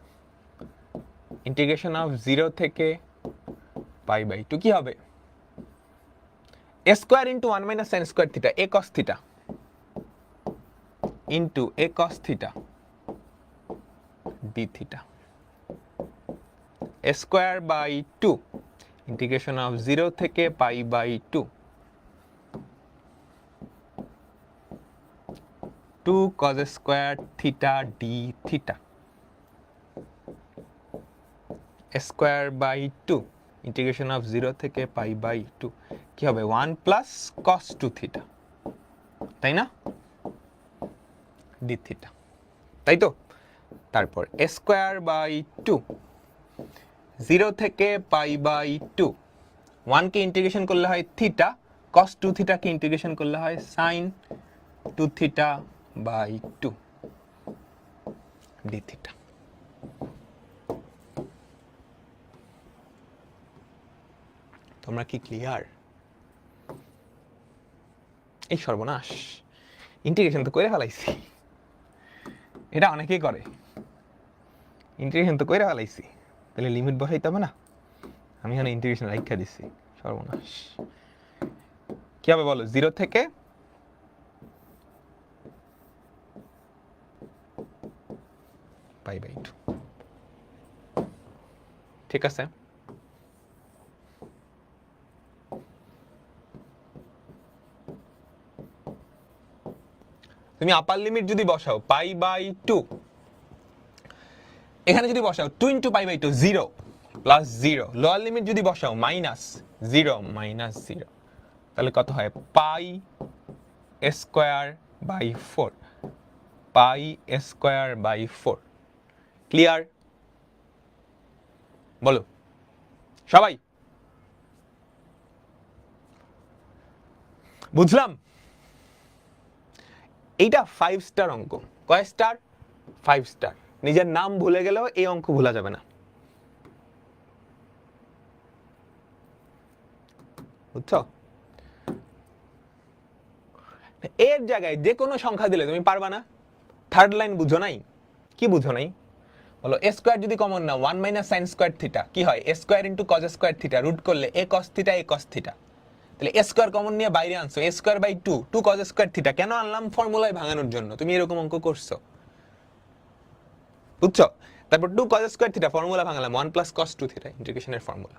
Integration of 0 থেকে π/2 কি হবে? a square into 1 minus sin square থিটা, a cos থিটা into a cos theta d থিটা, a square by 2, integration of 0 থেকে π/2, 2 cos square থিটা d থিটা, a square by 2, integration of 0 থেকে π/2 কি হবে? 1 প্লাস cos 2 থিটা, তাই না? d থিটা, তাই তো? তারপর a স্কয়ার বাই 2, 0 থেকে π/2, 1 কে ইন্টিগ্রেশন করলে হয় থিটা, cos 2 থিটা কে ইন্টিগ্রেশন করলে হয় sin 2 theta by 2 d theta. তোমরা কি ক্লিয়ার? এই সর্বনাশ, ইন্টিগ্রেশন তো করে ফেলাইছি। এটা অনেকেই করে, ইন্টিগ্রেশন তো করে ফেলাইছি, তাহলে লিমিট বসাইতে হবে না? আমি এখানে ইন্টিগ্রেশন রাখা দিচ্ছি, সর্বনাশ। কি হবে বলো? 0 থেকে π/2, ঠিক আছে? তুমি আপার লিমিট যদি বসাও π/2, এখানে যদি বসাও 2 ইন্টু π/2, 0 প্লাস 0, লোয়ার লিমিট যদি বসাও মাইনাস 0 মাইনাস 0, তাহলে কত হয়? Pi square by 4, pi square by 4। Clear? বলো সবাই, বুঝলাম? এইটা 5 স্টার অঙ্ক। কয় স্টার? 5 স্টার। নিজের নাম ভুলে গেলেও এই অঙ্ক ভোলা যাবে না, বুঝছো? এর জায়গায় যে কোনো সংখ্যা দিলে তুমি পারবা না। থার্ড লাইন বুঝো নাই? কি বুঝো নাই বলো? a স্কয়ার যদি কমন নাও, 1 মাইনাস sin স্কয়ার থিটা কি হয়? a square into cos square theta, root করলে a cos theta a cos theta. তাহলে a স্কয়ার কমন নিয়ে বাইরে আনছো, a square by 2, 2 cos square theta. কেন আনলাম? ফর্মুলায় ভাঙানোর জন্য। তুমি এরকম অঙ্ক করছো, বুঝছো? তারপর 2 cos স্কয়ার থিটা ফর্মুলা ভাঙলাম 1 প্লাস cos 2 থিটা ইন্টিগ্রেশনের ফর্মুলা।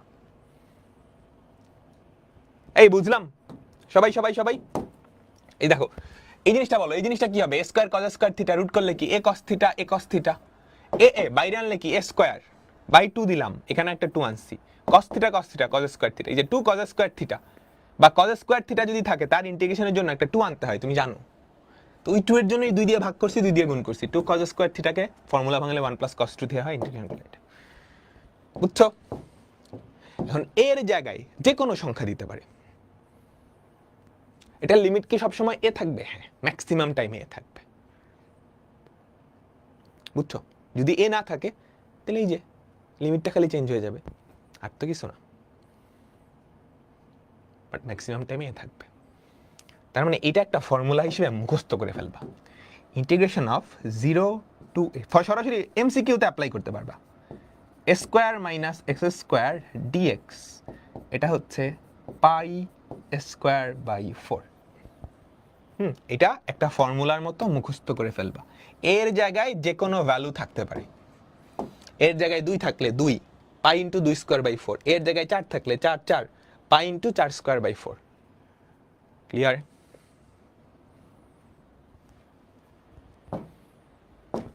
এই বুঝলাম সবাই সবাই সবাই? এই দেখো এই জিনিসটা বলো, এই জিনিসটা কি হবে? a square cos square theta root করলে কি a cos থিটা এ বাইরে আনলে কি a স্কয়ার বাই 2 দিলাম, এখানে একটা 2 আনছি, cos theta cos square theta, এই যে 2 cos স্কয়ার থিটা বা cos স্কয়ার থিটা যদি থাকে তার ইন্টিগ্রেশনের জন্য একটা 2 আনতে হয়, তুমি জানো তো। ওই 2 এর জন্যই 2 দিয়ে ভাগ করছি, 2 দিয়ে গুণ করছি। 2 cos স্কয়ার থিটাকে ফর্মুলা ভাঙলে 1 প্লাস cos 2 থিটা হয়, ইন্টিগ্রেশন করলে এটা। বুঝছো? এখন এর জায়গায় যে কোনো সংখ্যা দিতে পারে। এটার লিমিট কি সবসময় এ থাকবে? হ্যাঁ, ম্যাক্সিমাম টাইমে এ থাকবে। বুঝছো? যদি এ না থাকে তাহলে এই যে লিমিটটা খালি চেঞ্জ হয়ে যাবে, আর তো কিছু না, বাট ম্যাক্সিমাম টাইমে এ থাকবে। তার মানে এটা একটা ফর্মুলা হিসেবে মুখস্থ করে ফেলবা। ইন্টিগ্রেশন অফ 0 টু সরাসরি এমসিকিউতে অ্যাপ্লাই করতে পারবা। A square minus x square dx, এটা হচ্ছে পাই স্কোয়ার বাই 4। এটা একটা ফর্মুলার মতো মুখস্থ করে ফেলবা। এর জায়গায় যে কোনো ভ্যালু থাকতে পারে। এর জায়গায় 2 থাকলে 2 পাই ইন্টু 2 স্কোয়ার বাই 4, এর জায়গায় 4 থাকলে 4 pi into 4 square by 4। Clear?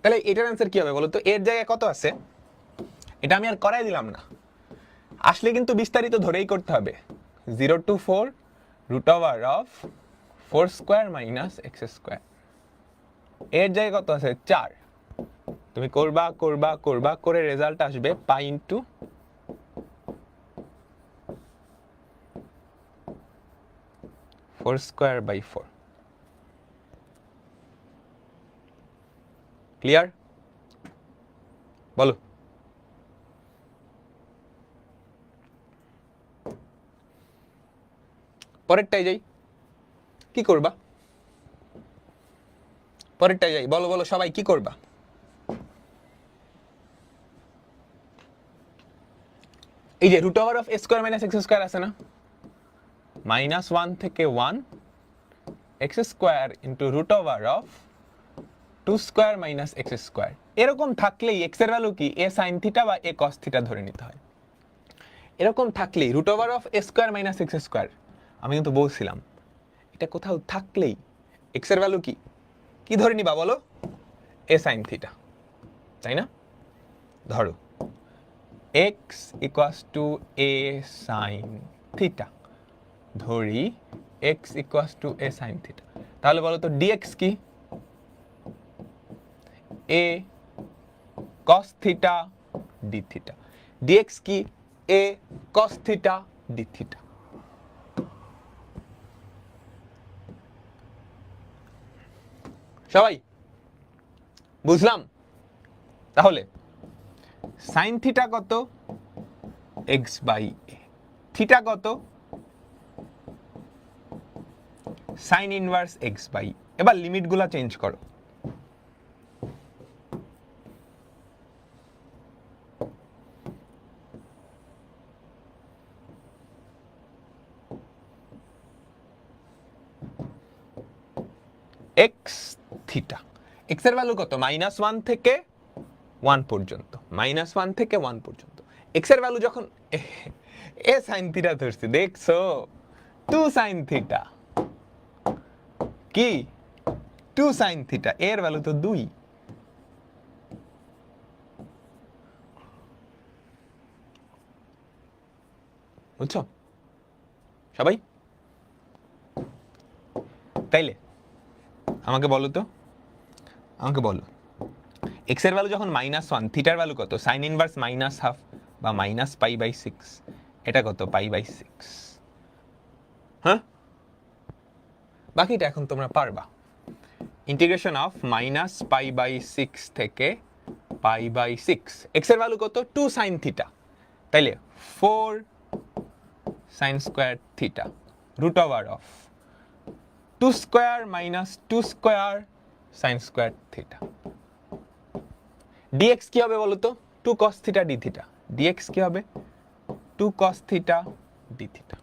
তাহলে এটার অ্যান্সার কি হবে বলো তো? এর জায়গায় কত আছে এটা আমি আর করাই দিলাম না, আসলে কিন্তু বিস্তারিত ধরেই করতে হবে। 0 to 4 root over of 4 square minus x square. এর জায়গায় কত আছে? 4। তুমি করবা করবা করবা করে রেজাল্ট আসবে pi into 4 square by 4। Clear? বলো। পরেরটাই যাই, কি করবা? পরেরটাই যাই, বলো বলো সবাই কি করবা? এই যে root over of a square minus x square আছে না, -1 থেকে 1 x square into root over of 2 square minus x square. এরকম থাকলেই এক্স এর ভ্যালু কি এ সাইন থিটা বা এ কস থিটা ধরে নিতে হয়। এরকম থাকলেই root over of a square minus x square, আমি কিন্তু বলছিলাম এটা কোথাও থাকলেই এক্স এর ভ্যালু কি কি ধরে নিবা বলো? এ সাইন থিটা, তাই না? ধরো x equals to a sine theta, ধরি x equals to a sine theta, তাহলে বলো তো ডিএক্স কি? A cos theta d theta. Dx কি? A cos theta d theta. সবাই বুঝলাম? তাহলে সাইন থিটা কত? X by a. থিটা কত? Sine inverse x by. এবার লিমিটগুলো চেঞ্জ করো। এক্স থিটা, এক্স এর ভ্যালু কত? -1 থেকে 1 পর্যন্ত, -1 থেকে 1 পর্যন্ত। এক্স এর ভ্যালু যখন এ সাইন থিটা ধরছি, দেখছো 2 সাইন থিটা, কি 2 সাইন থিটা, এর ভ্যালু তো 2। বুঝছো সবাই? তাইলে আমাকে বলো তো, আমাকে বলো এক্স এর ভ্যালু যখন -1, থিটার ভ্যালু কত? সাইন ইনভার্স -½ বা -π/6, এটা কত? π/6। হ্যাঁ, বাকিটা এখন তোমরা পারবা। ইন্টিগ্রেশন অফ -π/6 থেকে π/6, এক্স এর ভ্যালু কত? 2 সাইন থিটা, তাইলে 4 sine square theta root over of 2 square minus 2 square sine square theta. Dx কি হবে বলো তো? 2 cos theta d theta. Dx কি হবে? 2 cos থিটা ডি থিটা।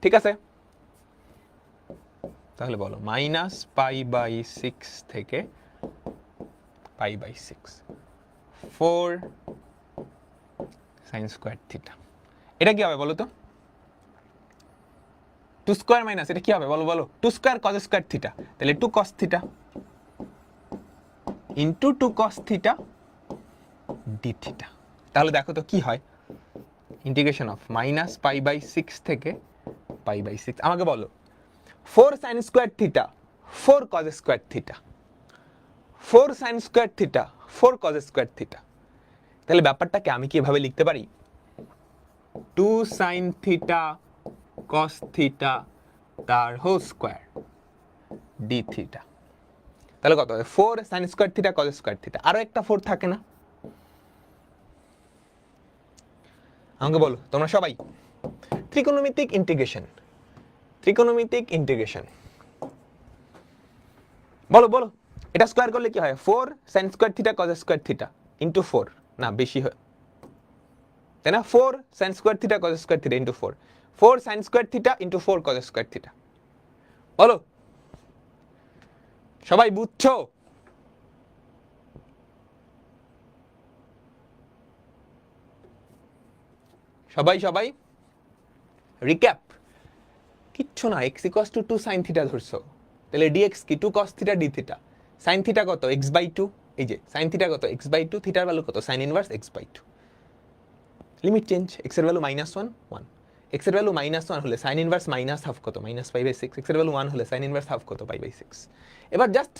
ঠিক আছে? তাহলে বলো মাইনাস পাই বাই 6 থেকে pi by 6 4 sine square theta. এটা কি হবে বলো তো? 2 স্কোয়ার মাইনাস এটা কি হবে বলো বলো? 2 স্কোয়ার কজ স্কোয়ার থিটা, তাহলে 2 cos theta into 2 cos theta d theta. তাহলে দেখো তো কি হয়, integration of minus pi by 6 থেকে পাই বাই 6। আমাকে বলো 4 sine square theta 4 cos square theta, 4 sine square theta 4 cos square theta. তাহলে ব্যাপারটাকে আমি কিভাবে লিখতে পারি? 2 সাইন থিটা কস থিটা তার হোল স্কোয়ার ডি থিটা। তাহলে কত হবে? 4 sine square theta cos square theta, আরো একটা 4 থাকে না? আমাকে বলো তোমরা সবাই, ত্রিকোণমিতিক ইন্টিগ্রেশন, ত্রিকোণমিতিক ইন্টিগ্রেশন বলো বলো, এটা স্কোয়ার করলে কি হয়? 4 sine square theta cos square theta into 4, না বেশি হয় তাই না? 4 sine square theta cos square theta into 4, 4 sine square theta into 4 cos square theta. বলো সবাই বুঝছো? সবাই সবাই রিক্যাপ। কিচ্ছু না, x equals to 2 sine theta ধরছো, তাহলে dx কি? 2 cos theta d theta. Sine theta কত? x/2। এই যে সাইন থিটা কত? x/2, থিটার ভ্যালু কত? Sine inverse x/2। Limit change, x এর ভ্যালু -1 1, x এর ভ্যালু -1 হলে সাইন ইনভার্স মাইনাস হাফ কত? -π/6। x এর ভ্যালু 1 হলে সাইন ইনভার্স হাফ কত? π/6। এবার জাস্ট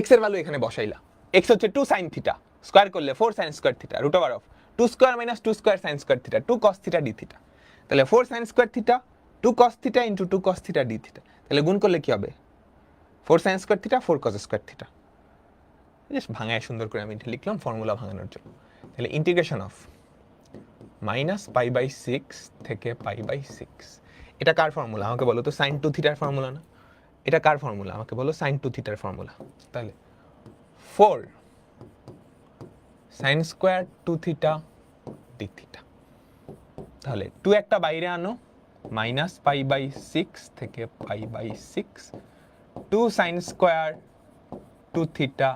x এর ভ্যালু এখানে বসাইলা। x হচ্ছে 2 সাইন থিটা, স্কয়ার করলে 4 sine square theta root over of 2 square minus 2 square sine square theta 2 cos theta d theta. তাহলে 4 sine square theta 2 cos theta into 2 cos theta d theta. তাহলে গুণ করলে কি হবে? 4 sine square theta 4 cos square theta. Just ভাঙায় সুন্দর করে আমি লিখলাম ফর্মুলা ভাঙানোর জন্য। তাহলে ইন্টিগ্রেশন অফ -π/6 থেকে π/6, এটা কার ফর্মুলা আমাকে বলো তো? sin 2 থিটার ফর্মুলা না? এটা কার ফর্মুলা আমাকে বলো? sin 2 থিটার ফর্মুলা। তাহলে 4 sin square 2 theta d theta. তাহলে 2 একটা বাইরে আনো, -π/6 থেকে π/6 2 sin square 2 theta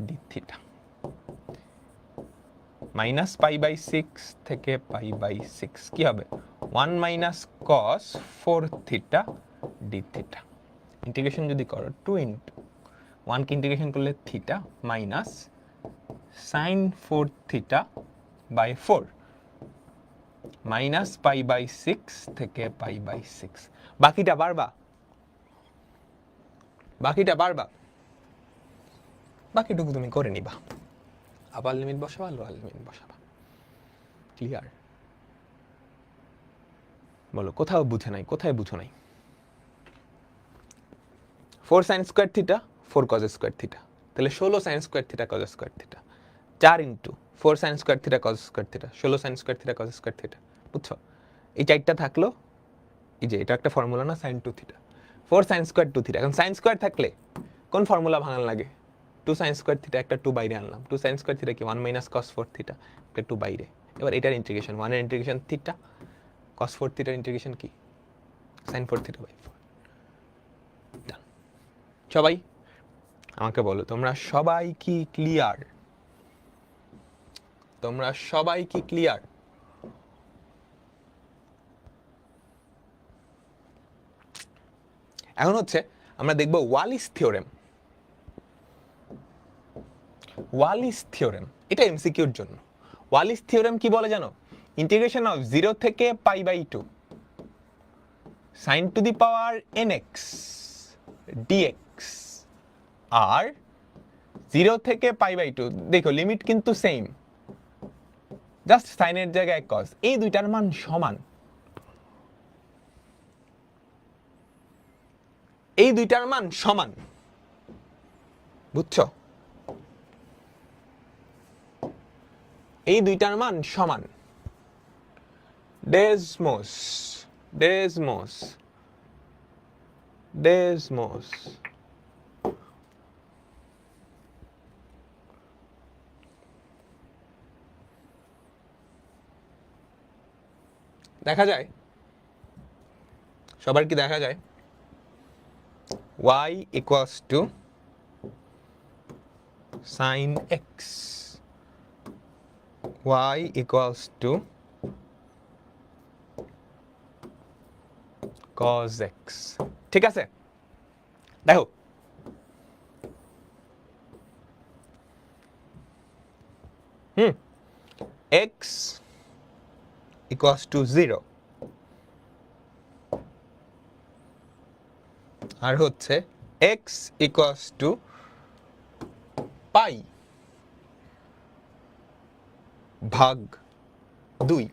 d theta, -π/6 থেকে π/6 কি হবে? 1 minus cos 4 theta d theta. Integration যদি করো 2 ইন্টু 1 কে ইন্টিগ্রেশন করলে theta minus sin 4 theta by 4 -π/6 থেকে π/6। বাকিটা পারবা? বাকিটা পারবা? বাকিটুকু তুমি করে নিবা, আবার লিমিট বসাবা, লোয়ার লিমিট বসাবা। ক্লিয়ার? বলো কোথাও বুঝে নাই, কোথায় বুঝো নাই? 4 sine square theta 4 cos square theta, তাহলে 16 sign square theta cos square theta. 4 into 4 sine square theta cos square theta 16 sign square theta cos square theta. বুঝছো? এই চারটা থাকলো, এই যে এটা একটা ফর্মুলা না, sine 2 theta 4 sine square 2 theta. এখন সাইন স্কয়ার থাকলে কোন ফর্মুলা ভাঙান লাগে? 2 সাইন স্কয়ার থিটা, একটা 2 বাইরে আনলাম। 2 সাইন স্কয়ার থিটা কি? 1 মাইনাস cos 4 থিটা, একটা 2 বাইরে। এবার এটার ইন্টিগ্রেশন, 1 এর ইন্টিগ্রেশন থিটা, cos 4 থিটার ইন্টিগ্রেশন কি? sin 4 theta by 4। ডান। সবাই আমাকে বলো তোমরা সবাই কি ক্লিয়ার? তোমরা সবাই কি ক্লিয়ার? এখন হচ্ছে আমরা দেখব ওয়ালিস থিওরেম। ওয়ালিস থিওরেম এটা এমসিকিউর জন্য। ওয়ালিস থিওরেম কি বলে জানো? ইন্টিগ্রেশন অফ 0 থেকে π/2 sin to the power nx dx আর 0 থেকে π/2, দেখো লিমিট কিন্তু সেম, জাস্ট সাইনের জায়গায় cos, এই দুইটার মান সমান। এই দুইটার মান সমান, বুঝছো? এই দুইটার মান সমান। ডেসমোস ডেসমোস ডেসমোস দেখা যায়? সবার কি দেখা যায়? y equals to sin x, y equals to cos x। ঠিক আছে, দেখো x equals to 0 আর হচ্ছে x equals to পাই ভাগ 2।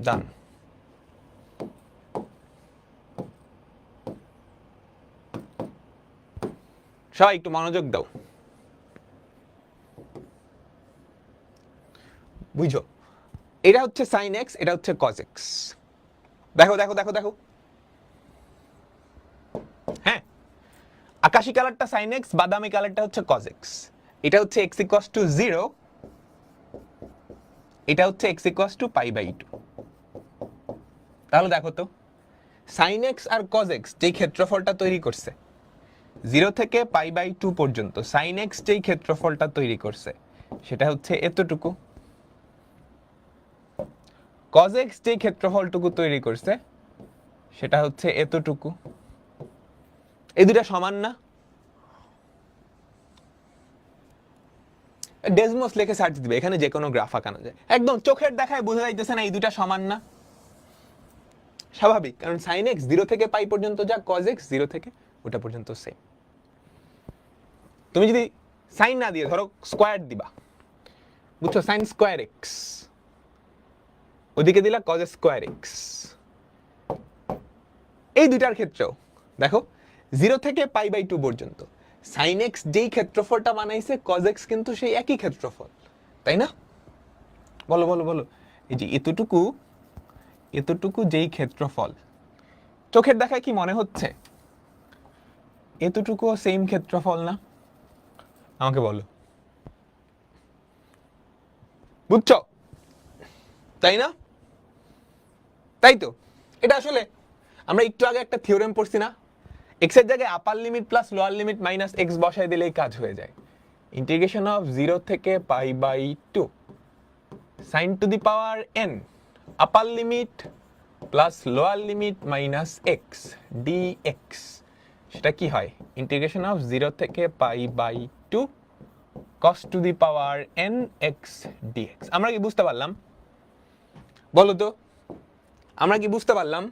ডান। সবাই একটু মনোযোগ দাও, বুঝো এটা হচ্ছে sin x, এটা হচ্ছে cos x। দেখো দেখো দেখো দেখো, হ্যাঁ আকাশি কালারটা sin x, বাদামি কালারটা হচ্ছে cos x। এটা হচ্ছে x equals to 0, এটা হচ্ছে x equals to pi by 2। তাহলে দেখো তো sin x আর cos x যেই ক্ষেত্রফলটা তৈরি করছে 0 থেকে পাই বাই 2 পর্যন্ত, sin x যেই ক্ষেত্রফলটা তৈরি করছে সেটা হচ্ছে এতটুকু, cos x যেই ক্ষেত্রফলটুকু তৈরি করছে সেটা হচ্ছে এতটুকু। এই দুটা সমান না? ডেসমোস লিখে সার্চ দিবে, এখানে যে কোনো গ্রাফ আঁকানো যায়, একদম চোখের দেখায় বোঝা যাইতেছে না এই দুটা সমান না? স্বাভাবিক, কারণ sin x 0 থেকে পাই পর্যন্ত যা, cos x 0 থেকে ওটা পর্যন্ত সেম। তুমি যদি সাইন না দিয়ে ধরো স্কোয়ার দিবা, বুঝছো, sin স্কোয়ার x, ওদিকে দিলা cos স্কোয়ার x। এই দুইটার ক্ষেত্রেও দেখো 0 থেকে পাই বাই 2 পর্যন্ত sin x যেই ক্ষেত্রফলটা বানাইছে cos x কিন্তু সেই একই ক্ষেত্রফল, তাই না? বলো বলো বলো, এই যে এতটুকু এতটুকু যেই ক্ষেত্রফল, চোখের দেখায় কি মনে হচ্ছে এতটুকুও সেম ক্ষেত্রফল না? আমাকে বলো, বুঝছো? তাই না? তাই তো, এটা আসলে আমরা একটু আগে একটা থিওরেম পড়ছি না, x এর জায়গায় upper limit plus lower limit minus x বসায় দিলেই কাজ হয়ে যায়। ইন্টিগ্রেশন অফ 0 থেকে pi by 2 sin to the power n upper limit plus lower limit minus x dx, সেটা কি হয়? ইন্টিগ্রেশন অফ 0 থেকে pi by 2 cos to the power n x dx। আমরা কি বুঝতে পারলাম? বলো তো, আমরা কি বুঝতে পারলাম?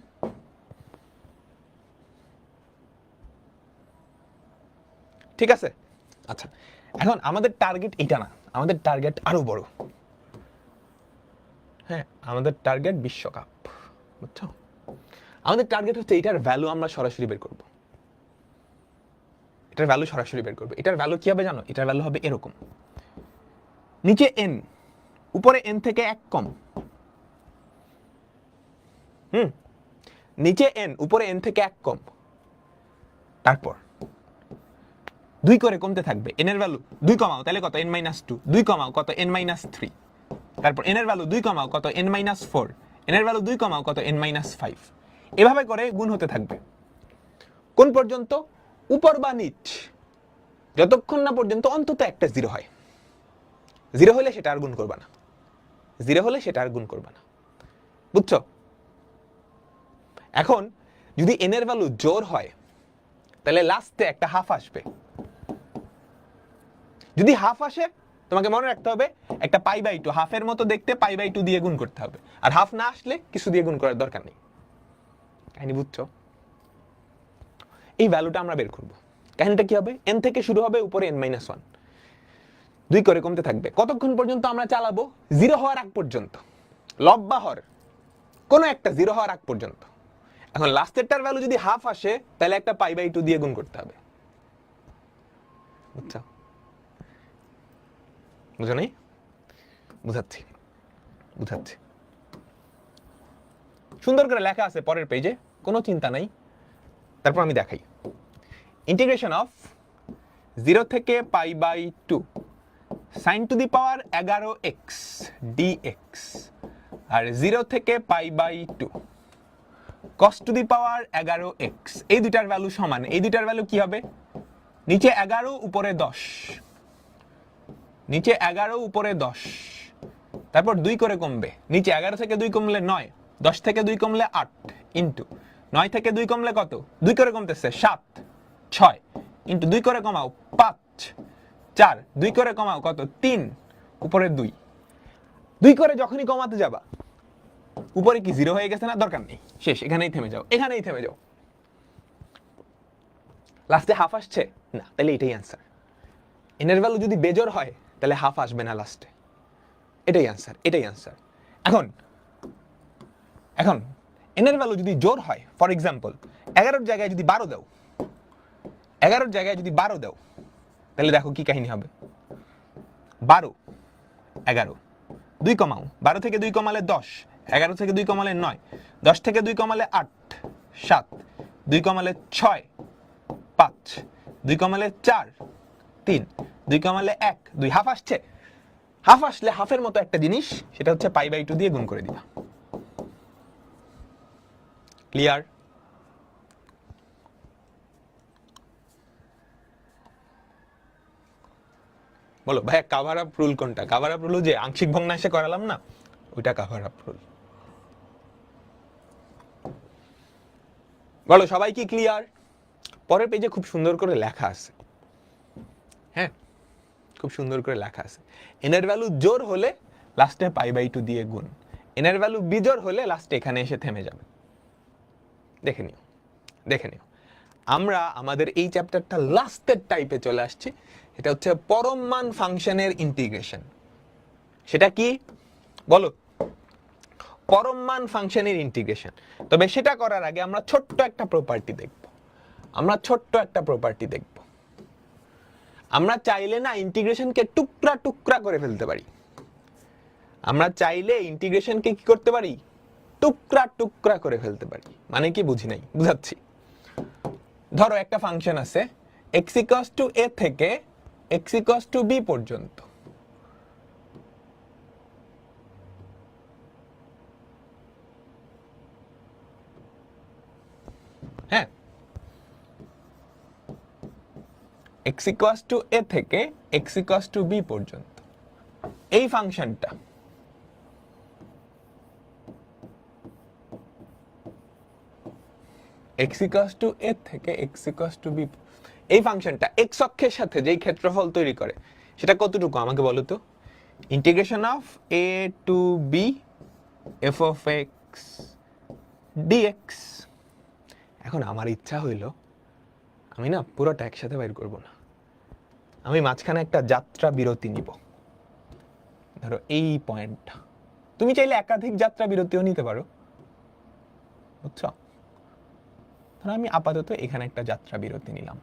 ঠিক আছে, আচ্ছা এখন আমাদের টার্গেট এটা না, আমাদের টার্গেট আরো বড়। হ্যাঁ, আমাদের টার্গেট বিশ্বকাপ, বুঝছো? আমাদের টার্গেট হচ্ছে এটার ভ্যালু আমরা সরাসরি বের করব। এটার ভ্যালু সরাসরি বের করব। এটার ভ্যালু কি হবে জানো? এটার ভ্যালু হবে এরকম, নিচে n, উপরে n থেকে 1 কম। নিচে n, উপরে n থেকে 1 কম, তারপর 2 করে কমতে থাকবে। n এর ভ্যালু 2 কমাও, তাহলে কত? n-2। 2 কমাও, কত? n-3। তারপর n এর ভ্যালু 2 কমাও, কত? n-4। n এর ভ্যালু 2 কমাও, কত? n-5। এভাবে করে গুণ হতে থাকবে। কোন পর্যন্ত? উপর বা নিচ, যতক্ষণ না পর্যন্ত অন্তত একটা 0 হয়। 0 হলে সেটা আর গুণ করবা না, 0 হলে সেটা আর গুণ করবা না, বুঝছো? এখন যদি n এর ভ্যালু জোর হয় তাহলে লাস্টে একটা হাফ আসবে। যদি হাফ আসে, তোমাকে মনে রাখতে হবে একটা পাই বাই 2 হাফের মতো দেখতে, পাই বাই 2 দিয়ে গুণ করতে হবে। আর হাফ না আসলে কিছু দিয়ে গুণ করার দরকার নেই। কাহিনী বুঝছো? এই ভ্যালুটা আমরা বের করব। কাহিনীটা কি হবে? n থেকে শুরু হবে, উপরে n-1, 2 করে কমতে থাকবে। কতক্ষণ পর্যন্ত আমরা চালাবো? 0 হওয়ার আগ পর্যন্ত, লব্বা হর কোনো একটা 0 হওয়ার আগ পর্যন্ত। এখন লাস্টেরটার ভ্যালু যদি হাফ আসে তাহলে একটা পাই বাই 2 দিয়ে গুণ করতে হবে, বুঝছো? বুঝো নাই? বুঝাচ্ছি বুঝাচ্ছি, সুন্দর করে লেখা আছে পরের পেজে, কোনো চিন্তা নাই। তারপর আমি দেখাই। ইন্টিগ্রেশন অফ 0 থেকে pi by 2 sin to the power 11x dx, আর 0 থেকে pi by 2 cos to the power 11x, এই দুটার ভ্যালু সমান, এই দুটার ভ্যালু কি হবে? নিচে 11 উপরে 10, নিচে 11 উপরে 10, তারপর 2 করে কমবে, নিচে 11 থেকে 2 কমলে 9, 10 থেকে 2 কমলে 8, ইন্টু 9 থেকে 2 কমলে কত? 2 করে কমতেছে 7, 6, ইন্টু 2 করে কমাও 5, 4, 2 করে কমাও কত? 3, উপরে 2, 2 করে যখনই কমাতে যাবা উপরে কি 0 হয়ে গেছে না? দরকার নেই, শেষ, এখানেই থেমে যাও, এখানেই থেমে যাও। লাস্টে হাফ আসছে না, তাহলে এটাই অ্যান্সার। এনের ভ্যালু যদি বেজোড় হয় তাহলে হাফ আসবে না লাস্টে, এটাই অ্যান্সার, এটাই অ্যান্সার। এখন এখন এনের ভ্যালু যদি জোড় হয়, ফর এক্সাম্পল 11 জায়গায় যদি 12 দাও, 11 জায়গায় যদি 12 দাও, তাহলে দেখো কি কাহিনী হবে। 12, 11, 2 কমাও, 12 থেকে 2 কমালে 10, 11 থেকে 2 কমালে 9, 10 থেকে 2 কমালে 8, 7, 2 কমালে 6, 5, 2 কমালে 4, 3, 2 কমালে 1, 2, হাফ আসছে। হাফ আসলে হাফের মতো একটা জিনিস, সেটা হচ্ছে π/2 দিয়ে গুণ করে দিবা। ক্লিয়ার? বলো ভাইয়া কাভার আপ রুল কোনটা? কাভার আপ রুল যে আংশিক ভগ্নাংশে করালাম না, ওইটা কাভার আপ রুল। বলো সবাই কি ক্লিয়ার? পরের পেজে খুব সুন্দর করে লেখা আছে, হ্যাঁ খুব সুন্দর করে লেখা আছে। এনের ভ্যালু জোড় হলে লাস্টে π/2 দিয়ে গুণ, এনের ভ্যালু বিজোড় হলে লাস্টে এখানে এসে থেমে যাবে। দেখে নিও, দেখে নিও। আমরা আমাদের এই চ্যাপ্টারটা লাস্টের টাইপে চলে আসছি, এটা হচ্ছে পরম মান ফাংশনের ইন্টিগ্রেশন। সেটা কি বলো? পরম মান ফাংশনের ইন্টিগ্রেশন। তবে সেটা করার আগে আমরা ছোট্ট একটা প্রপার্টি দেখব, আমরা ছোট্ট একটা প্রপার্টি দেখব। আমরা চাইলে না ইন্টিগ্রেশনকে টুকরা টুকরা করে ফেলতে পারি, আমরা চাইলে ইন্টিগ্রেশনকে কি করতে পারি? টুকরা টুকরা করে ফেলতে পারি। মানে কি বুঝি নাই, বুঝাচ্ছি। ধরো একটা ফাংশন আছে x = a থেকে x = b পর্যন্ত, হ্যাঁ x = a থেকে x = b পর্যন্ত। এই ফাংশনটা x = a থেকে x = b, এই ফাংশনটা x অক্ষের সাথে যেই ক্ষেত্রফল তৈরি করে সেটা কতটুকু আমাকে বলো তো? Integration of a to b f of x dx। এখন আমার ইচ্ছা হইল আমি না পুরোটা একসাথে বাইর করব না, আমি মাঝখানে একটা যাত্রা বিরতি নিব। ধরো এই পয়েন্টটা, তুমি চাইলে একাধিক যাত্রা বিরতিও নিতে পারো, বুঝছো? ধরো আমি আপাতত এখানে একটা যাত্রা বিরতি নিলাম,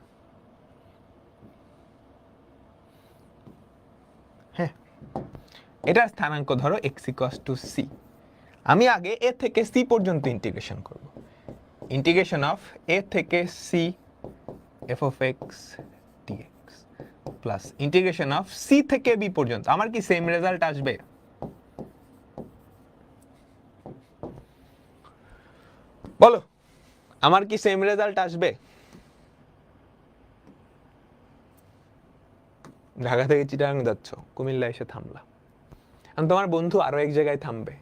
হ্যাঁ এটার স্থানাঙ্ক ধরো x = c। আমি আগে a থেকে c পর্যন্ত ইন্টিগ্রেশন করব। ইন্টিগ্রেশন অফ a থেকে c f of x dx plus integration of c থেকে b পর্যন্ত। আমার কি সেম রেজাল্ট আসবে? বলো আমার কি সেম রেজাল্ট আসবে? ঢাকা থেকে চিটাগাং যাচ্ছ, কুমিল্লা এসে থামলা, এখন তোমার বন্ধু আরো এক জায়গায় থামবে,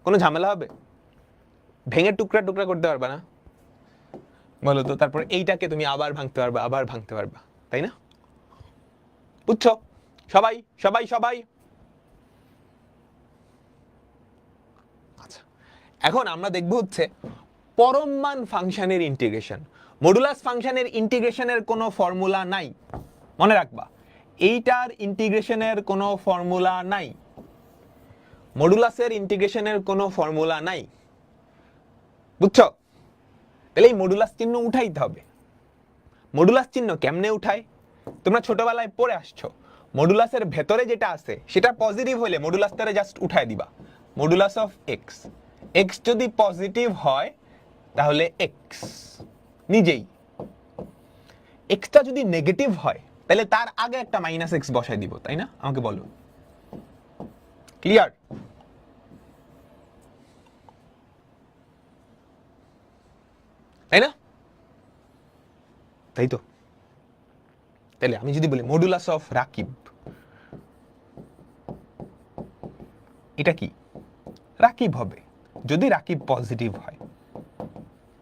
কোনো ঝামেলা হবে? ভেঙে টুকরা টুকরা করতে পারবা না বলো তো? তারপর এইটাকে তুমি আবার ভাঙতে পারবা, আবার ভাঙতে পারবা, তাই না? বুঝছো সবাই? সবাই সবাই আচ্ছা, এখন আমরা দেখব হচ্ছে পরম মান ফাংশনের ইন্টিগ্রেশন। মডুলাস ফাংশনের ইন্টিগ্রেশনের কোনো ফর্মুলা নাই, মনে রাখবা। এইটার ইন্টিগ্রেশনের কোনো ফর্মুলা নাই, মডুলাসের ইন্টিগ্রেশনের কোনো ফর্মুলা নাই, বুঝছো? তাহলে এই মডুলাস চিহ্ন উঠাইতে হবে। মডুলাস চিহ্ন কেমনে উঠায়? তোমরা ছোটবেলায় পড়ে আসছো, মডুলাসের ভেতরে যেটা আছে সেটা পজিটিভ হলে মডুলাসটারে জাস্ট উঠায় দিবা। মডুলাস অফ এক্স, এক্স যদি পজিটিভ হয় তাহলে এক্স নিজেই, এক্সটা যদি নেগেটিভ হয় তাহলে তার আগে একটা -x বসাই দিব, তাই না? আমাকে বলো, ক্লিয়ার? তাই না? তাই তো। তাহলে আমি যদি বলি মডুলাস অফ রাকিব, এটা কি? রাকিব হবে যদি রাকিব পজিটিভ হয়,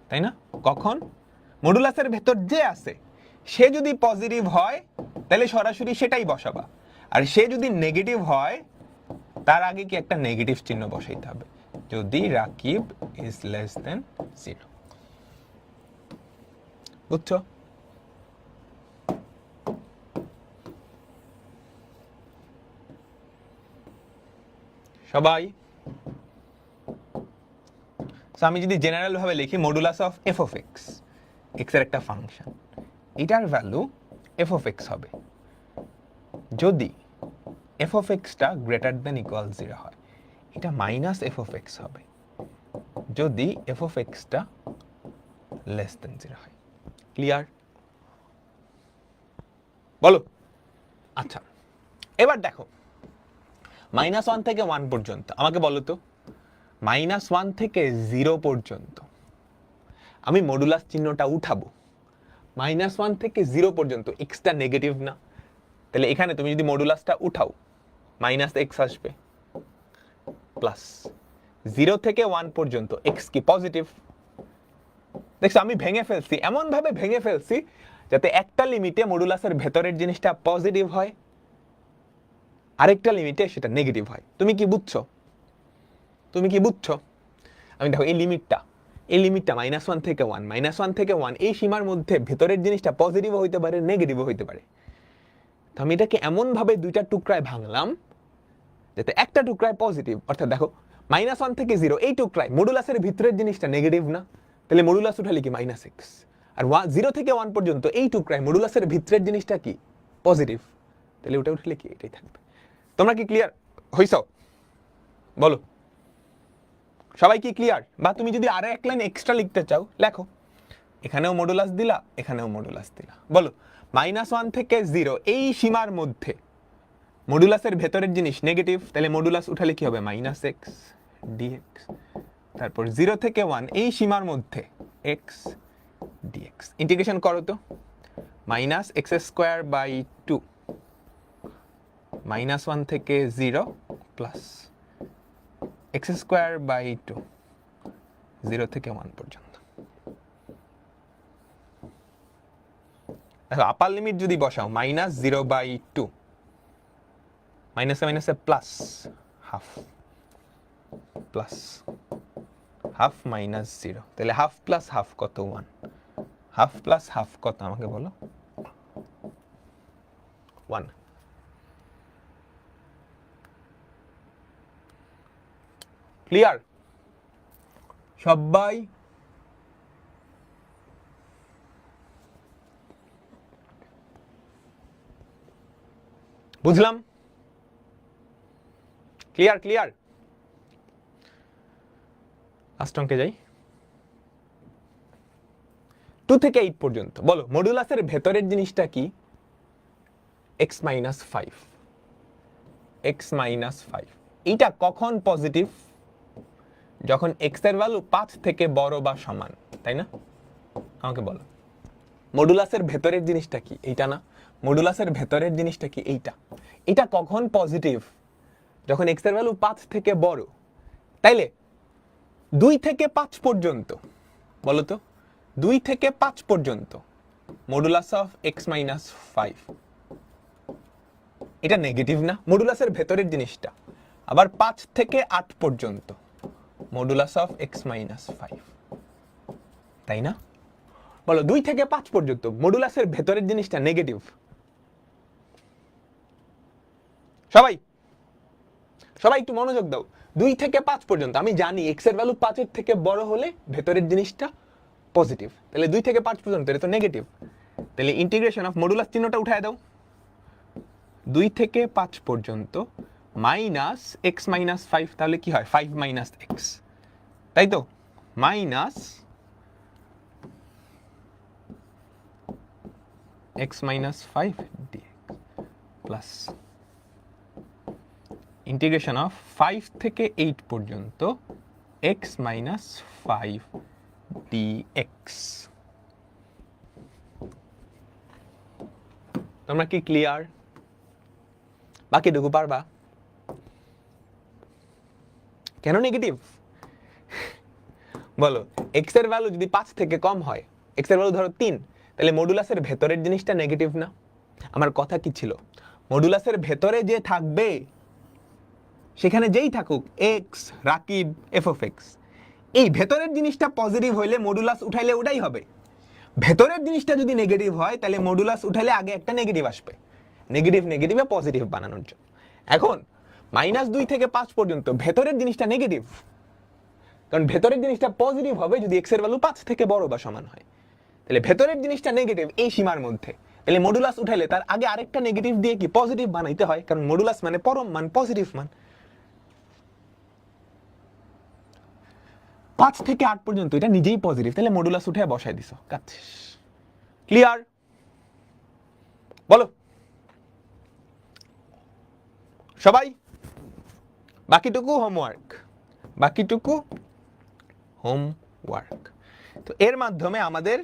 তাই না? কখন? মডুলাসের ভেতর যে আছে সে যদি পজিটিভ হয় তাহলে সরাসরি সেটাই বসাবা, আর সে যদি নেগেটিভ হয় তার আগে কি একটা নেগেটিভ চিহ্ন বসাইতে হবে, যদি রাকিব ইজ লেস দেন 0। বুঝছো? সবাই? আমি যদি জেনারেল ভাবে লিখি modulus of F of x, x এর একটা ফাংশন, এটার ভ্যালু এফ অফ এক্স হবে যদি F of extra greater than equal 0 হয়। এটা মাইনাস এফ অফ এক্স হবে যদি F of extra less than 0 হয়। ক্লিয়ার? বলো। আচ্ছা, এবার দেখো -1 থেকে 1 পর্যন্ত আমাকে বলো তো, -1 থেকে 0 পর্যন্ত আমি মডুলাস চিহ্নটা উঠাবো। -1 থেকে 0 পর্যন্ত এক্সটা নেগেটিভ না, তাহলে এখানে তুমি যদি মডুলাসটা উঠাও -x আসবে, প্লাস 0 থেকে 1 পর্যন্ত এক্স কি পজিটিভ। দেখছো আমি ভেঙে ফেলছি, এমন ভাবে ভেঙে ফেলছি যাতে একটা লিমিটে মডুলাসের ভেতরের জিনিসটা পজিটিভ হয়, আরেকটা লিমিটে সেটা নেগেটিভ হয়। তুমি কি বুঝছো? তুমি কি বুঝছো? আমি দেখো এই লিমিটটা -1 থেকে 1, -1 থেকে 1 এই সীমার মধ্যে ভেতরের জিনিসটা পজিটিভও হইতে পারে, নেগেটিভও হইতে পারে। তো আমি এটাকে এমন ভাবে দুইটা টুকরায় ভাঙলাম যাতে একটা টুকরায় পজিটিভ, অর্থাৎ দেখো -1 থেকে 0 এই টুকরায় মডুলাসের ভিতরের জিনিসটা নেগেটিভ না, তাহলে মডুলাস উঠালে কি -x, আর 0 থেকে 1 পর্যন্ত এই টুকরায় মডুলাসের ভিতরের জিনিসটা কি পজিটিভ, তাহলে ওটা উঠলে কি এটাই থাকবে। তোমরা কি ক্লিয়ার হইছো? বলো সবাই কি ক্লিয়ার? বা তুমি যদি আরো এক লাইন এক্সট্রা লিখতে চাও লেখো, এখানেও মডুলাস দিলা, এখানেও মডুলাস দিলা। বলো -1 থেকে 0 এই সীমার মধ্যে মডুলাসের ভেতরের জিনিস নেগেটিভ, তাহলে মডুলাস উঠালে কি হবে -x dx। তারপর 0 থেকে 1 এই সীমার মধ্যে x dx। ইন্টিগ্রেশন করো তো, -x²/2 -1 থেকে 0 প্লাস x²/2 0 থেকে 1 পর্যন্ত। দেখো আপার লিমিট যদি বসাও -0/2, মাইনাসে মাইনাসে প্লাস হাফ, প্লাস হাফ -0, তাহলে হাফ প্লাস হাফ কত? 1। হাফ প্লাস হাফ কত আমাকে বলো? 1। ক্লিয়ার সবাই? বুঝলাম? Clear clear? লাস্ট অঙ্কে যাই, 2 থেকে 8 পর্যন্ত। বলো মডুলাসের ভেতরের জিনিসটা কি? x - 5, x - 5। এটা কখন পজিটিভ? যখন x এর ভ্যালু 5 থেকে বড় বা সমান, তাই না? আমাকে বলো মডুলাসের ভেতরের জিনিসটা কি? এইটা না? মডুলাসের ভেতরের জিনিসটা কি? এইটা। এটা কখন পজিটিভ? যখন x এর ভ্যালু 5 থেকে বড়। তাইলে 2 থেকে 5 পর্যন্ত, বলো তো 2 থেকে 5 পর্যন্ত মডুলাস অফ x - 5 এটা নেগেটিভ না? মডুলাসের ভেতরের জিনিসটা। আবার 5 থেকে 8 পর্যন্ত মডুলাস অফ x - 5, তাই না? বলো 2 থেকে 5 পর্যন্ত মডুলাসের ভেতরের জিনিসটা নেগেটিভ। সবাই সবাই একটু মনোযোগ দাও। 2 থেকে 5 পর্যন্ত আমি জানি x এর ভ্যালু 5 এর থেকে বড় হলে ভেতরের জিনিসটা পজিটিভ, তাহলে 2 থেকে 5 পর্যন্ত এটা তো নেগেটিভ। তাহলে ইন্টিগ্রেশন অফ মডুলাস চিহ্নটা উঠায় দাও। 2 থেকে 5 পর্যন্ত মাইনাস x - 5, তাহলে কি হয় 5 - x, তাই তো? Minus x - 5 dx plus integration of 5 থেকে 8 পর্যন্ত x - 5 20x। তোমরা কি ক্লিয়ার? বাকিটুকু পারবা? কেন নেগেটিভ বলো? x এর ভ্যালু যদি 5 থেকে কম হয়, x এর ভ্যালু ধরো 3, তাহলে মডুলাসের ভেতরের জিনিসটা নেগেটিভ না? আমার কথা কি ছিল, মডুলাসের ভেতরে যে থাকবে সেখানে যেই থাকুক x, Rakib, f of x, এই ভেতরের জিনিসটা পজিটিভ হইলে মডুলাস উঠাইলে ওটাই হবে। ভেতরের জিনিসটা যদি নেগেটিভ হয় তাহলে মডুলাস উঠাইলে আগে একটা নেগেটিভ আসবে, নেগেটিভ নেগেটিভে পজিটিভ বানানোর জন্য। এখন -2 থেকে 5 পর্যন্ত ভেতরের জিনিসটা নেগেটিভ, কারণ ভেতরের জিনিসটা পজিটিভ হবে যদি x এর ভ্যালু 5 থেকে বড় বা সমান হয়। তাহলে ভেতরের জিনিসটা নেগেটিভ এই সীমার মধ্যে, তাহলে মডুলাস উঠাইলে তার আগে আরেকটা নেগেটিভ দিয়ে কি পজিটিভ বানাইতে হয়, কারণ মডুলাস মানে পরম মান, পজিটিভ মান। 5 থেকে 8 পর্যন্ত এটা নিজেই পজিটিভ, তাহলে মডুলাস উঠে বসাই দিছো, কাজ শেষ। ক্লিয়ার? বলো সবাই। বাকিটুকু হোমওয়ার্ক, বাকিটুকু হোমওয়ার্ক। তো এর মাধ্যমে আমাদের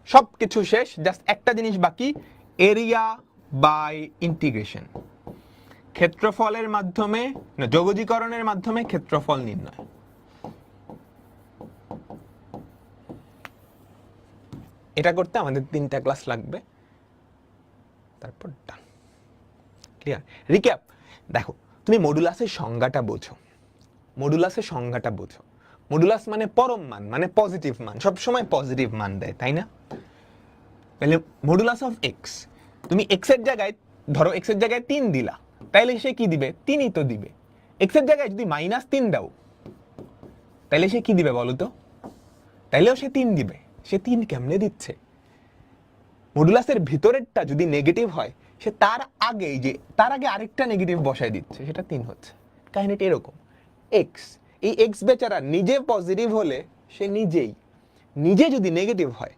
সবকিছু শেষ, জাস্ট একটা জিনিস বাকি, এরিয়া বাই ইন্টিগ্রেশন। ক্ষেত্রফলের মাধ্যমে না, যোগজীকরণের মাধ্যমে ক্ষেত্রফল নির্ণয়। এটা করতে আমাদের 3টা ক্লাস লাগবে, তারপর ডান। ক্লিয়ার? রিক্যাপ দেখো, তুমি মডুলাসের সংজ্ঞাটা বোঝো, মডুলাসের সংজ্ঞাটা বোঝো। মডুলাস মানে পরম মান, মানে পজিটিভ মান, সবসময় পজিটিভ মান দেয়, তাই না? তাহলে মডুলাস অফ এক্স, তুমি এক্স এর জায়গায় ধরো এক্স এর জায়গায় 3 দিলা, তাইলে সে কি দিবে? 3ই তো দিবে। এক্স এর জায়গায় যদি -3 দাও, তাইলে সে কি দিবে বলো তো? তাইলেও সে 3 দিবে। সে 3 কেমনে দিচ্ছে? মডুলাসের ভিতরেরটা যদি নেগেটিভ হয়, সে তার আগে আরেকটা নেগেটিভ বসায় দিচ্ছে, সেটা 3 হচ্ছে। কাহিনীটা এরকম। এক্স, এই এক্স বেচারা নিজে পজিটিভ হলে সে নিজে যদি নেগেটিভ হয়,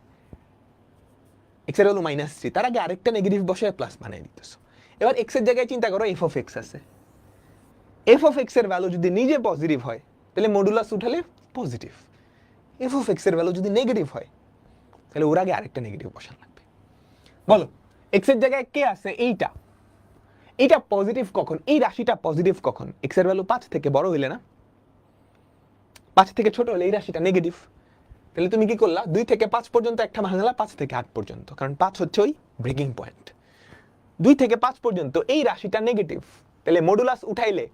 এক্স এর হলো -3, তার আগে আরেকটা নেগেটিভ বসায় প্লাস বানিয়ে দিতেছো। এবার এক্স এর জায়গায় চিন্তা করো এফ অফ এক্স আছে, এফ অফ এক্স এর ভ্যালু যদি নিজে পজিটিভ হয় তাহলে মডুলাস উঠালে পজিটিভ। এফ অফ এক্স এর ভ্যালু যদি নেগেটিভ হয় তাহলে ওর আগে আরেকটা নেগেটিভ বসানো লাগবে। বলো এক্স এর জায়গায় কে আছে? এইটা পজিটিভ কখন? এই রাশিটা পজিটিভ কখন? এক্স এর ভ্যালু 5 থেকে বড় হইলে না, 5 থেকে ছোট হলে এই রাশিটা নেগেটিভ। তাহলে তুমি কি করলা? 2 থেকে 5 পর্যন্ত একটা ভাঙলা, 5 থেকে 8 পর্যন্ত, কারণ 5 হচ্ছে ওই ব্রেকিং পয়েন্ট। 2 থেকে 5 পর্যন্ত এই রাশিটা নেগেটিভ, তাহলে মডুলাস উঠাইলে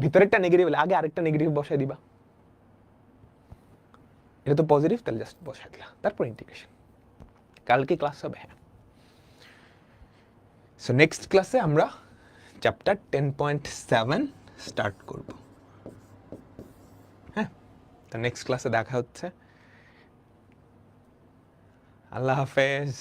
ভিতরেরটা নেগেটিভ হলে আগে আরেকটা নেগেটিভ বসাই দিবা। এটা তো পজিটিভ, তাহলে জাস্ট বসাই দিলা, তারপর ইন্টিগ্রেশন। কালকে ক্লাস হবে। হ্যাঁ, সো নেক্সট ক্লাসে আমরা চ্যাপ্টার 10.7 স্টার্ট করব। হ্যাঁ, তো নেক্সট ক্লাসে দেখা হচ্ছে। আল্লাহ হাফেজ।